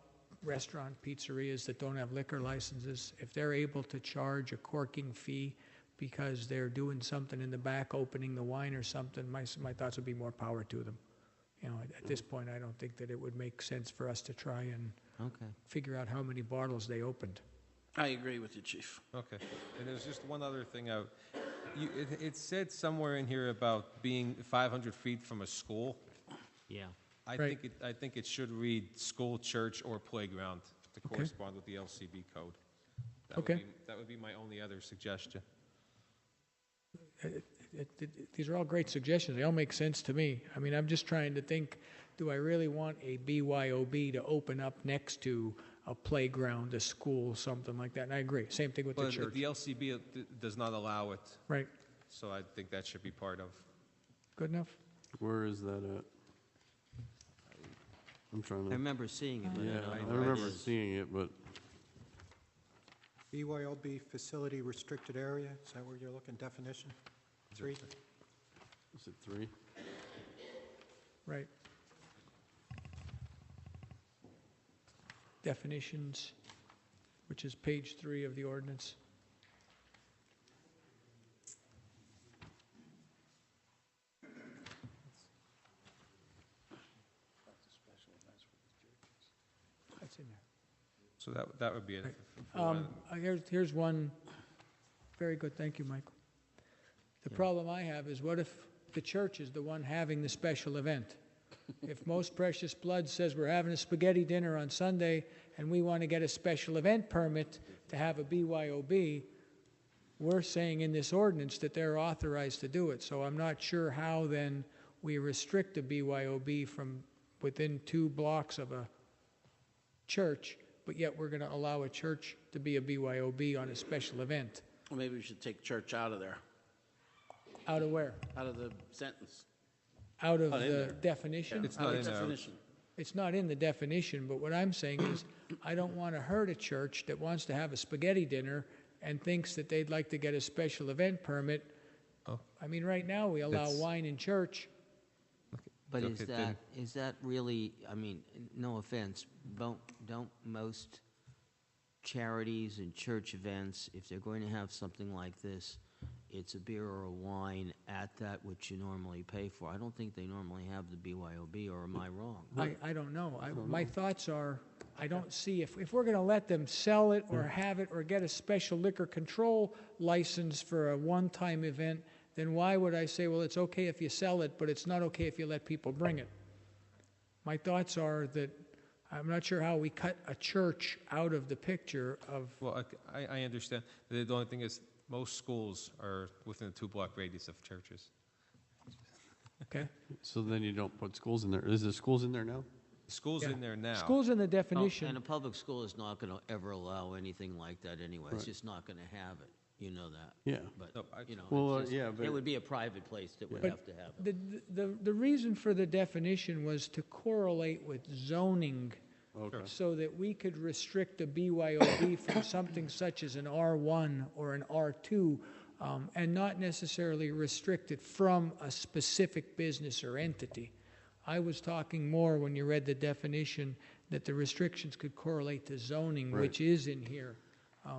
restaurant pizzerias that don't have liquor licenses, if they're able to charge a corking fee because they're doing something in the back, opening the wine or something, my thoughts would be more power to them. You know, at this point, I don't think that it would make sense for us to try and figure out how many bottles they opened. I agree with you, Chief. Okay. And there's just one other thing. It said somewhere in here about being 500 feet from a school. Yeah. I think it should read school, church, or playground to correspond with the LCB code. That would be my only other suggestion. These are all great suggestions. They all make sense to me. I mean, I'm just trying to think, do I really want a BYOB to open up next to a playground, a school, something like that? And I agree. Same thing with the church. The LCB does not allow it. Right. So I think that should be part of. Good enough? Where is that at? I'm trying to... I remember seeing it, but Yeah, I don't I know where it remember is. seeing it, but... BYOB facility restricted area, is that where you're looking, definition? 3? Is it 3? Right. Definitions, which is page 3 of the ordinance. That's in there. So that would be it. Here's one. Very good. Thank you, Michael. The problem I have is what if the church is the one having the special event? If Most Precious Blood says we're having a spaghetti dinner on Sunday and we want to get a special event permit to have a BYOB, we're saying in this ordinance that they're authorized to do it. So I'm not sure how then we restrict a BYOB from within 2 blocks of a church, but yet we're going to allow a church to be a BYOB on a special event. Well, maybe we should take church out of there, Out of where? out of the sentence. Out of Not in the there. definition? It's Out not of in the there. definition. It's not in the definition, but what I'm saying is I don't want to hurt a church that wants to have a spaghetti dinner and thinks that they'd like to get a special event permit. Oh. I mean, right now we allow That's- wine in church. But Okay, is that really, I mean, no offense, don't most charities and church events, if they're going to have something like this, it's a beer or a wine at that which you normally pay for. I don't think they normally have the BYOB, or am I wrong? I don't know. My thoughts are, I don't see, if we're going to let them sell it or have it or get a special liquor control license for a one-time event, then why would I say, well, it's okay if you sell it, but it's not okay if you let people bring it? My thoughts are that I'm not sure how we cut a church out of the picture of... Well, I understand. The only thing is, most schools are within a 2-block radius of churches. Okay. So then you don't put schools in there. Is the schools in there now? Schools in there now. Schools in the definition. And a public school is not going to ever allow anything like that anyway. It's Right. just not going to have it. You know that. Yeah. But, No, you know, Well, it's just- yeah, but- it would be a private place that would But have to have it. the reason for the definition was to correlate with zoning Okay. so that we could restrict a BYOB from something such as an R1 or an R2 and not necessarily restrict it from a specific business or entity. I was talking more when you read the definition that the restrictions could correlate to zoning, Right. which is in here,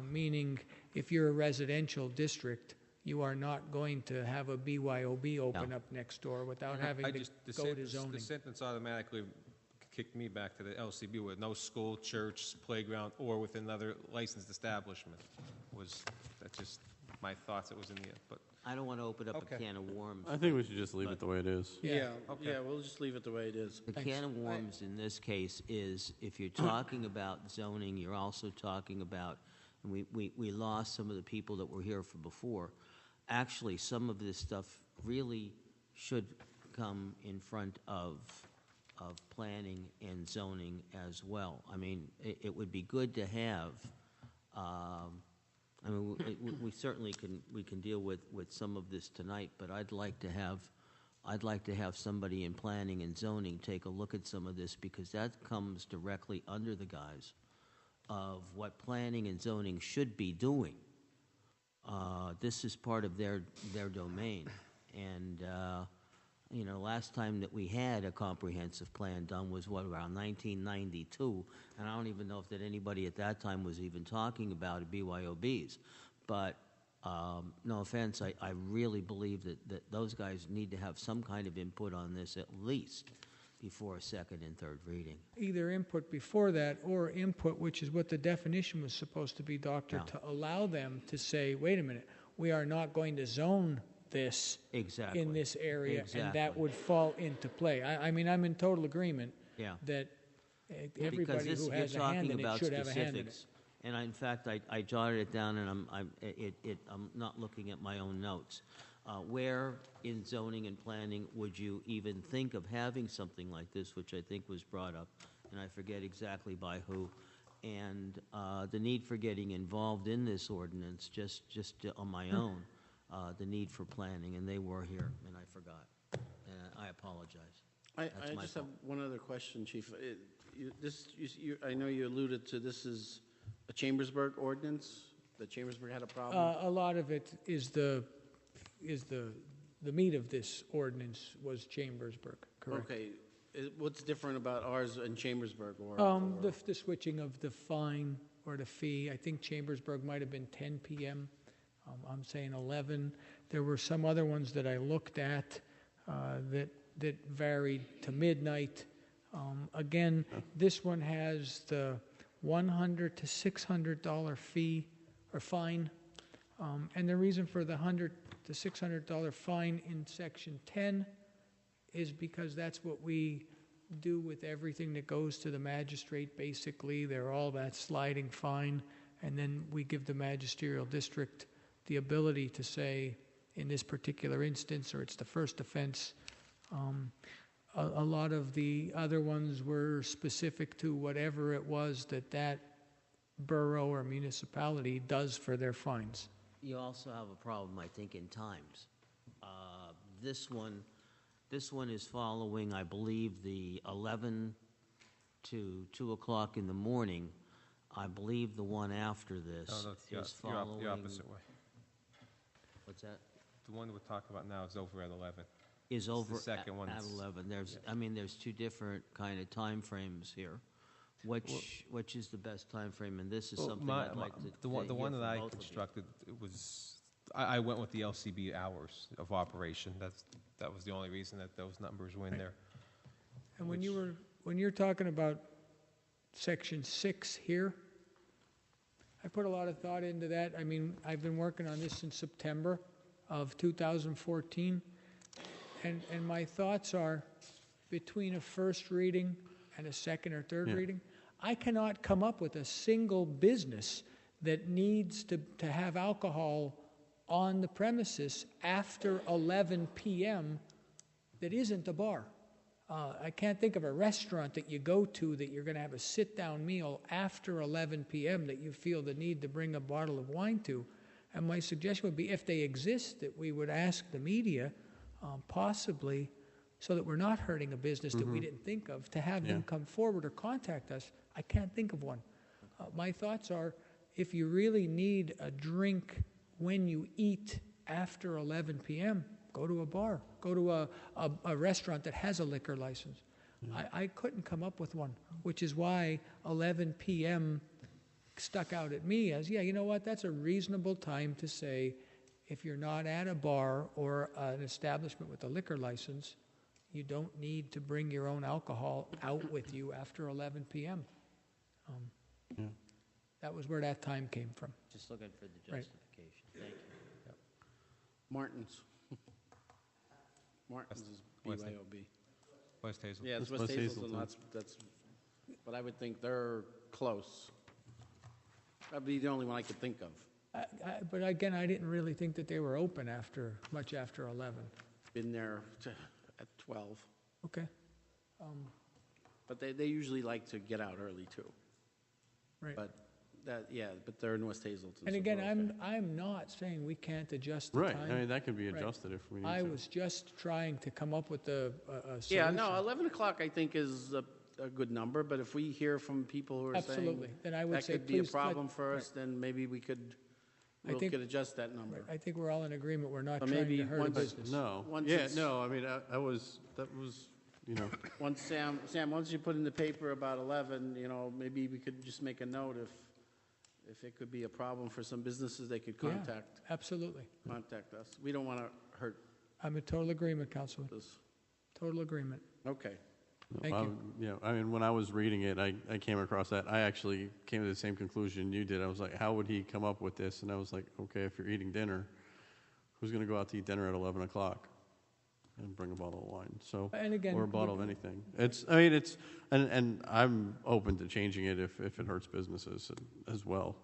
meaning if you're a residential district, you are not going to have a BYOB open Yeah. up next door without And having I to just, the go to sentence, zoning. the sentence automatically kicked me back to the LCB with no school, church, playground, or with another licensed establishment. That's just my thoughts. It was in the, but I don't want to open up Okay. a can of worms. I think we should just leave it the way it is. Yeah. Okay. We'll just leave it the way it is. The can of worms in this case is, if you're talking about zoning, you're also talking about, and we lost some of the people that were here from before. Actually, some of this stuff really should come in front of planning and zoning as well. I mean, it would be good to have, I mean, we certainly can deal with some of this tonight, but I'd like to have somebody in planning and zoning take a look at some of this, because that comes directly under the guise of what planning and zoning should be doing. This is part of their domain, and you know, last time that we had a comprehensive plan done was around 1992, and I don't even know if that anybody at that time was even talking about BYOBs. But no offense, I really believe that those guys need to have some kind of input on this at least before a second and third reading. Either input before that or input, which is what the definition was supposed to be, Doctor, Yeah. to allow them to say, wait a minute, we are not going to zone this Exactly. in this area, and that Exactly. would fall into play. I mean, I'm in total agreement Yeah. that Because everybody this, who you're has a hand talking in it about should have a hand in it. specifics. And in fact, I jotted it down, and I'm not looking at my own notes. Where in zoning and planning would you even think of having something like this, which I think was brought up, and I forget exactly by who, and the need for getting involved in this ordinance just on my own, the need for planning, and they were here, and I forgot. And I apologize. I That's my just fault. have one other question, Chief. I know you alluded to this is a Chambersburg ordinance, that Chambersburg had a problem. A lot of it is the meat of this ordinance was Chambersburg, correct? Okay, what's different about ours and Chambersburg? The switching of the fine or the fee, I think Chambersburg might have been 10 p.m. I'm saying 11. There were some other ones that I looked at that varied to midnight. Again, this one has the $100 to $600 fee or fine, and the reason for the $100 to $600 fine in Section 10 is because that's what we do with everything that goes to the magistrate. Basically, they're all that sliding fine, and then we give the magisterial district the ability to say, in this particular instance, or it's the first offense. A lot of the other ones were specific to whatever it was that borough or municipality does for their fines. You also have a problem, I think, in times. This one is following, I believe, the 11 to 2 o'clock in the morning. I believe the one after this is following. the opposite way. What's that? The one we're talking about now is over at 11. Is over the second one at is- 11. There's two different kind of time frames here. Which is the best time frame? And this is something I'd like to the one hear that from I both of you. constructed, it was I went with the LCB hours of operation. That was the only reason that those numbers were in there. And when you're talking about section 6 here, I put a lot of thought into that. I mean, I've been working on this since September of 2014, and my thoughts are, between a first reading and a second or third reading, I cannot come up with a single business that needs to have alcohol on the premises after 11 p.m. that isn't a bar. I can't think of a restaurant that you go to that you're going to have a sit-down meal after 11 p.m. that you feel the need to bring a bottle of wine to. And my suggestion would be, if they exist, that we would ask the media, possibly, so that we're not hurting a business that we didn't think of, to have them come forward or contact us. I can't think of one. My thoughts are, if you really need a drink when you eat after 11 p.m., go to a bar. Go to a restaurant that has a liquor license. I couldn't come up with one, which is why 11 p.m. stuck out at me as, you know what, that's a reasonable time to say, if you're not at a bar or an establishment with a liquor license, you don't need to bring your own alcohol out with you after 11 p.m. That was where that time came from. Just looking for the Right. justification. Thank you. Martin's. Martin's is West- BYOB. West Hazel. Yeah, it's West West Hazelton. Hazelton. That's, but I would think they're close. That'd be the only one I could think of. But again, I didn't really think that they were open much after 11. Been there at 12. Okay. But they usually like to get out early too. Right. But but they're in West Hazelton. And so again, we're okay. I'm not saying we can't adjust the Right. time. I mean, that could be Right. adjusted if we need I to. was just trying to come up with a solution. Yeah, no, 11 o'clock I think is a good number, but if we hear from people who are Absolutely. saying Then I would that say could be a please let- problem for us, then maybe we could, I think- adjust that number. Right. I think we're all in agreement. We're not But trying maybe to hurt a once- business. No. Once Yeah, it's- no, I mean, that was, Once Sam, once you put in the paper about 11, maybe we could just make a note if it could be a problem for some businesses, they could Yeah, contact us. We don't want to hurt I'm in total agreement, Councilman. this. Total agreement. Okay. Thank you. Yeah, I mean, when I was reading it, I came across that. I actually came to the same conclusion you did. I was like, how would he come up with this? And I was like, okay, if you're eating dinner, who's going to go out to eat dinner at 11 o'clock and bring a bottle of wine? So, And again, or a bottle of we- anything. And I'm open to changing it if it hurts businesses as well.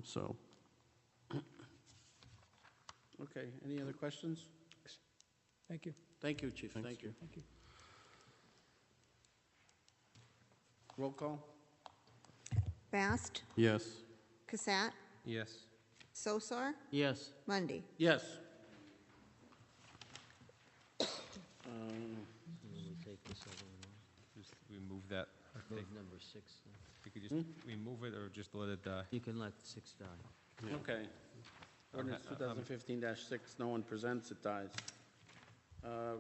So, Okay, any other questions? Thank you. Thank you, Chief, Thanks, thank you. Thank you. Roll call? Bast, yes. Casat, Yes. Sosar, Yes. Mundy. Yes. Let me take this other one off. Just remove that. Move number 6. then. You could just remove it or just let it die. You can let 6 die. Okay. Ordinance 2015-6, no one presents, it dies.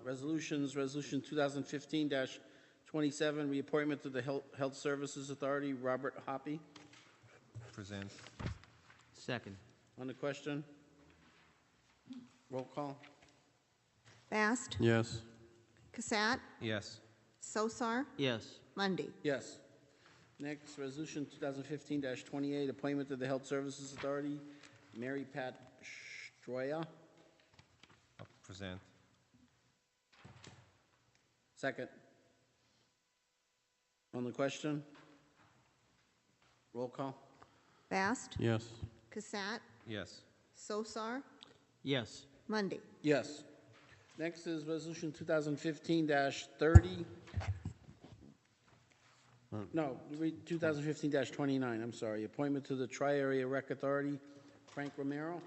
Resolutions, Resolution 2015-27, reappointment to the Health Services Authority, Robert Hoppy. Present. Second. On the question? Roll call? Bast, Yes. Casat, Yes. Sosar, Yes. Mundy. Yes. Next, Resolution 2015-28, appointment to the Health Services Authority, Mary Pat Stroya. I'll present. Second. On the question? Roll call? Bast, Yes. Casat, Yes. Sosar, Yes. Mundy. Yes. Next is Resolution 2015-30. No, 2015-29, I'm sorry. Appointment to the Tri-Area Rec Authority, Frank Romero.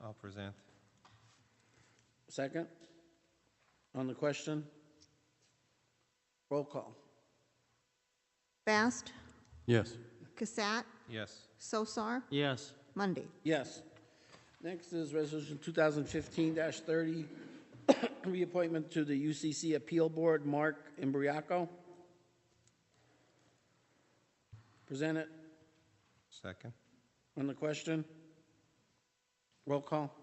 I'll present. Second. On the question? Roll call. Bast, Yes. Casat, Yes. Sosar, Yes. Mundy. Yes. Next is Resolution 2015-30, reappointment to the UCC Appeal Board, Mark Imbriaco. Present it. Second. On the question? Roll call.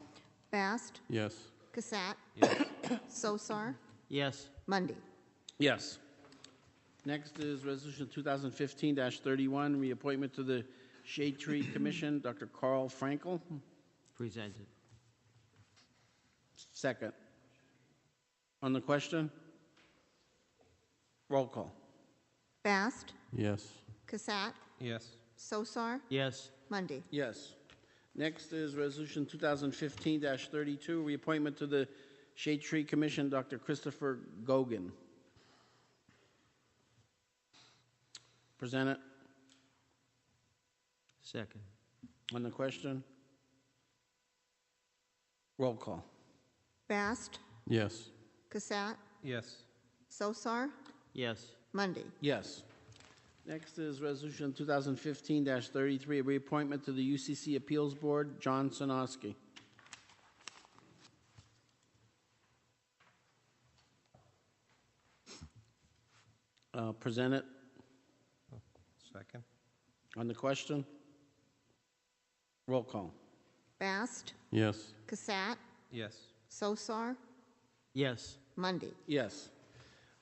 Bast, Yes. Cassatt, Yes. Sosar, Yes. Mundy. Yes. Next is Resolution 2015-31, reappointment to the Shade Tree Commission, Dr. Carl Frankel. Presented. Second. On the question? Roll call. Bast, Yes. Cassatt, Yes. Sosar, Yes. Mundy. Yes. Next is Resolution 2015-32, reappointment to the Shade Tree Commission, Dr. Christopher Gogan. Present it. Second. On the question? Roll call. Bast, Yes. Cassatt, Yes. Sosar, Yes. Mundy. Yes. Next is Resolution 2015-33, reappointment to the UCC Appeals Board, John Sonoski. Present it. Second. On the question? Roll call. Bast, Yes. Cassatt, Yes. Sosar, Yes. Mundy. Yes.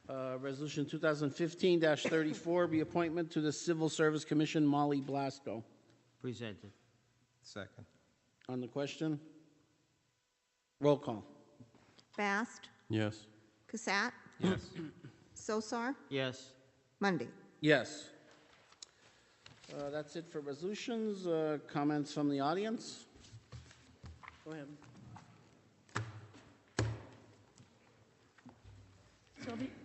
Resolution 2015-34, reappointment to the Civil Service Commission, Molly Blasco. Presented. Second. On the question? Roll call. Bast, Yes. Cassatt, Yes. Sosar, Yes. Mundy. Yes. That's it for resolutions. Comments from the audience? Go ahead.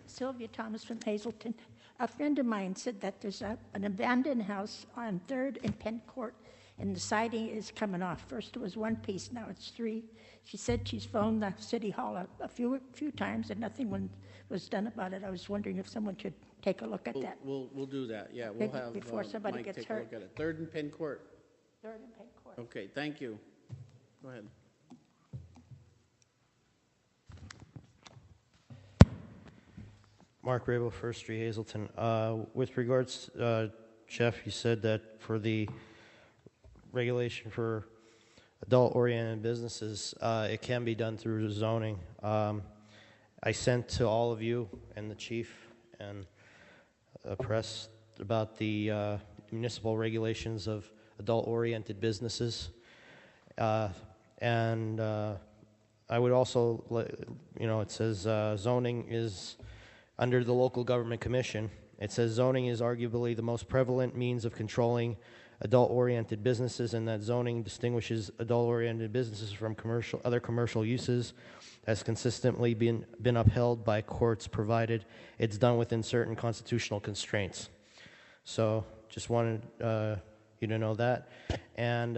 Sylvia Thomas from Hazleton. A friend of mine said that there's an abandoned house on 3rd and Penn Court, and the siding is coming off. First it was one piece, now it's 3. She said she's phoned the city hall a few times, and nothing was done about it. I was wondering if someone should take a look at that. We'll do that. Yeah, we'll have Before somebody Mike gets take a hurt. look at it. 3rd and Penn Court. 3rd and Penn Court. Okay, thank you. Go ahead. Mark Rabel, First Street, Hazleton. With regards, Jeff, you said that for the regulation for adult-oriented businesses, it can be done through zoning. I sent to all of you and the chief and the press about the municipal regulations of adult-oriented businesses. And I would also, it says zoning is under the local government commission. It says zoning is arguably the most prevalent means of controlling adult-oriented businesses, and that zoning distinguishes adult-oriented businesses from other commercial uses, has consistently been upheld by courts, provided it's done within certain constitutional constraints. So just wanted you to know that. And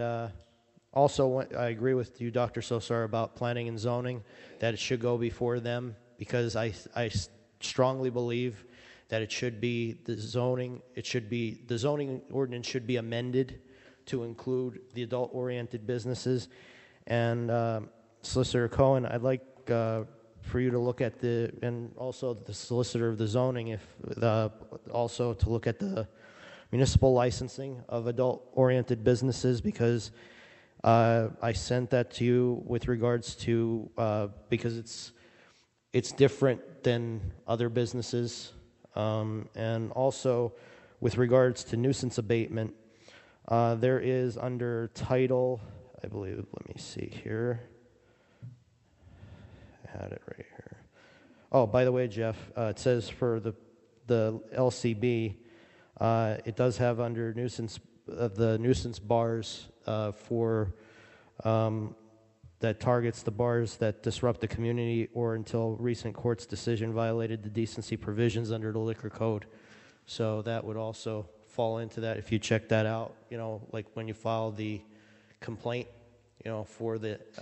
also, I agree with you, Dr. Sosar, about planning and zoning, that it should go before them, because I strongly believe that it should be the zoning ordinance should be amended to include the adult-oriented businesses. And Solicitor Cohen, I'd like for you to look at and also the solicitor of the zoning, also to look at the municipal licensing of adult-oriented businesses, because I sent that to you with regards to because it's different than other businesses, and also with regards to nuisance abatement, there is under title, I believe, let me see here, I had it right here. Oh, by the way, Jeff, it says for the LCB, it does have under nuisance the nuisance bars for that targets the bars that disrupt the community or until recent court's decision violated the decency provisions under the liquor code. So that would also fall into that if you check that out, like when you file the complaint, for the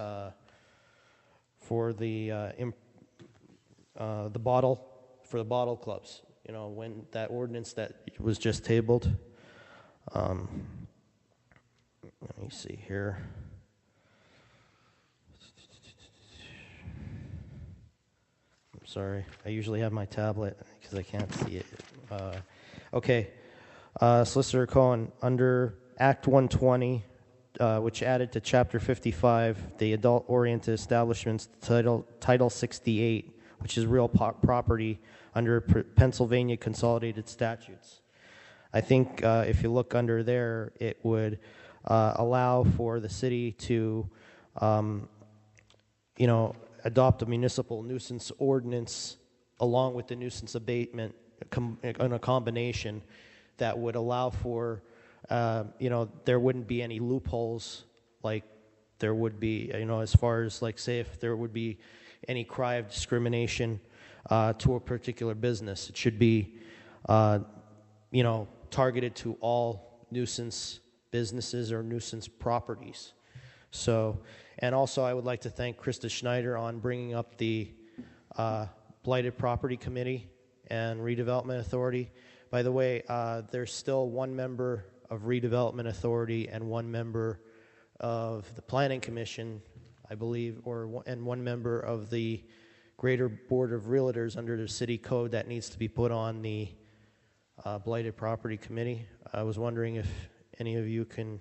bottle clubs, when that ordinance that was just tabled. Let me see here. I'm sorry, I usually have my tablet because I can't see it. Okay, Solicitor Cohen, under Act 120, which added to Chapter 55, the adult-oriented establishments, Title 68, which is real property under Pennsylvania Consolidated Statutes. I think if you look under there, it would allow for the city to, adopt a municipal nuisance ordinance along with the nuisance abatement in a combination that would allow for, there wouldn't be any loopholes like there would be, as far as like say if there would be any cry of discrimination to a particular business. It should be, targeted to all nuisance businesses or nuisance properties. So, and also I would like to thank Krista Schneider on bringing up the Blighted Property Committee and Redevelopment Authority. By the way, there's still one member of Redevelopment Authority and one member of the Planning Commission, I believe, and one member of the Greater Board of Realtors under the city code that needs to be put on the Blighted Property Committee. I was wondering if any of you can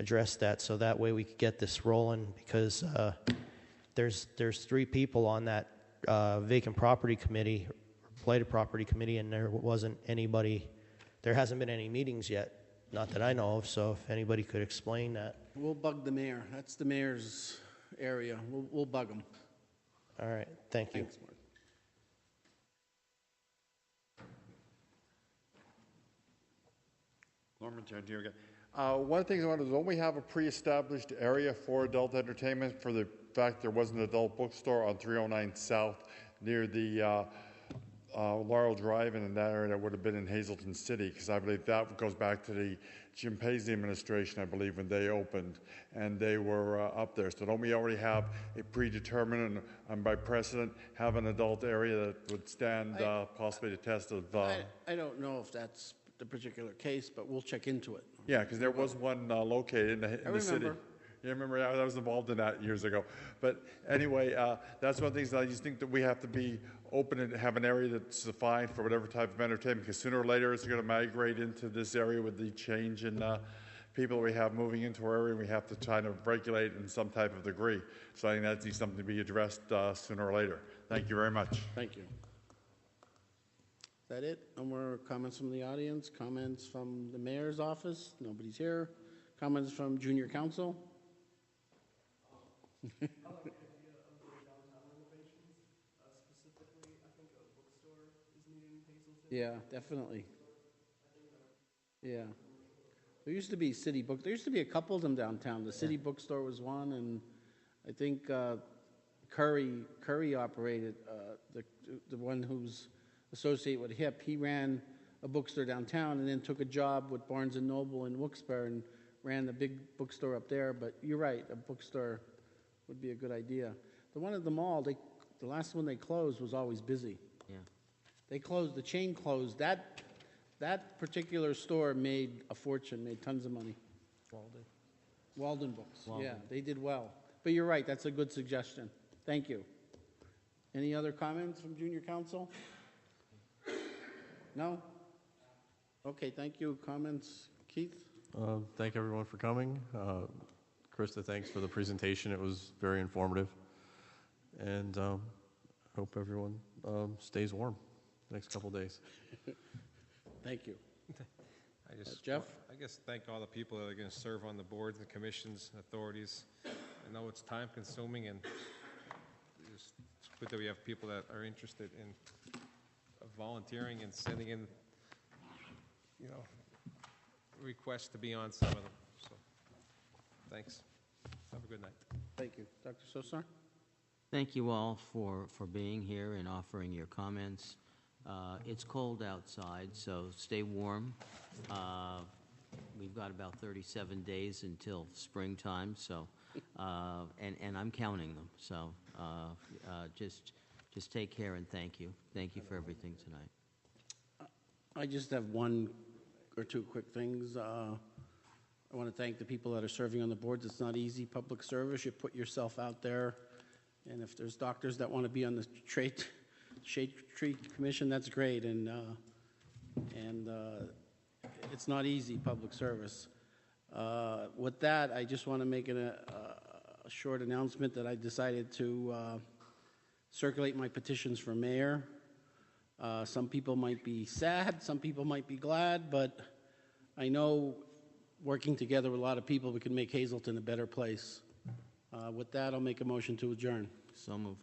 address that so that way we could get this rolling, because there's 3 people on that vacant property committee, Blighted Property Committee, and there hasn't been any meetings yet, not that I know of, so if anybody could explain that. We'll bug the mayor. That's the mayor's area. We'll bug him. All right, thank you. Thanks, Mark. Norman Gentile again. One of the things I wanted is, don't we have a pre-established area for adult entertainment for the fact there was an adult bookstore on 309 South near the Laurel Drive, and in that area that would have been in Hazleton City, because I believe that goes back to the Jim Paisley administration, I believe, when they opened, and they were up there. So don't we already have a predetermined and by precedent have an adult area that would stand possibly the test of... I don't know if that's the particular case, but we'll check into it. Yeah, because there was one located in the city. Yeah, I remember I was involved in that years ago. But anyway, that's one of the things that I just think that we have to be open and have an area that's defined for whatever type of entertainment, because sooner or later it's going to migrate into this area with the change in people we have moving into our area, and we have to try to regulate in some type of degree. So I think that needs something to be addressed sooner or later. Thank you very much. Thank you. Is that it? No more comments from the audience? Comments from the mayor's office? Nobody's here. Comments from junior council? Yeah, definitely. Yeah. There used to be city book. There used to be a couple of them downtown. The city bookstore was one, and I think Curry operated the one who's associated with HIP. He ran a bookstore downtown and then took a job with Barnes & Noble in Wilkes-Barre and ran the big bookstore up there. But you're right, a bookstore would be a good idea. The one at the mall, the last one they closed was always busy. Yeah. They closed, the chain closed. That particular store made a fortune, made tons of money. Walden Books. Walden. Yeah, they did well. But you're right, that's a good suggestion. Thank you. Any other comments from junior council? No? Okay, thank you. Comments? Keith? Thank everyone for coming. Krista, thanks for the presentation. It was very informative. And hope everyone stays warm the next couple days. Thank you. Jeff? I guess thank all the people that are going to serve on the boards and commissions and authorities. I know it's time consuming, and it's good that we have people that are interested in volunteering and sending in, requests to be on some of them. So, thanks. Have a good night. Thank you. Dr. Sosar? Thank you all for being here and offering your comments. It's cold outside, so stay warm. We've got about 37 days until springtime, so and I'm counting them. So just take care and thank you. Thank you for everything tonight. I just have one or two quick things. I want to thank the people that are serving on the boards. It's not easy public service. You put yourself out there, and if there's doctors that want to be on the Shade Tree Commission, that's great. And it's not easy public service. With that, I just want to make a short announcement that I decided to circulate my petitions for mayor. Some people might be sad, some people might be glad, but I know working together with a lot of people, we can make Hazleton a better place. With that, I'll make a motion to adjourn. So moved.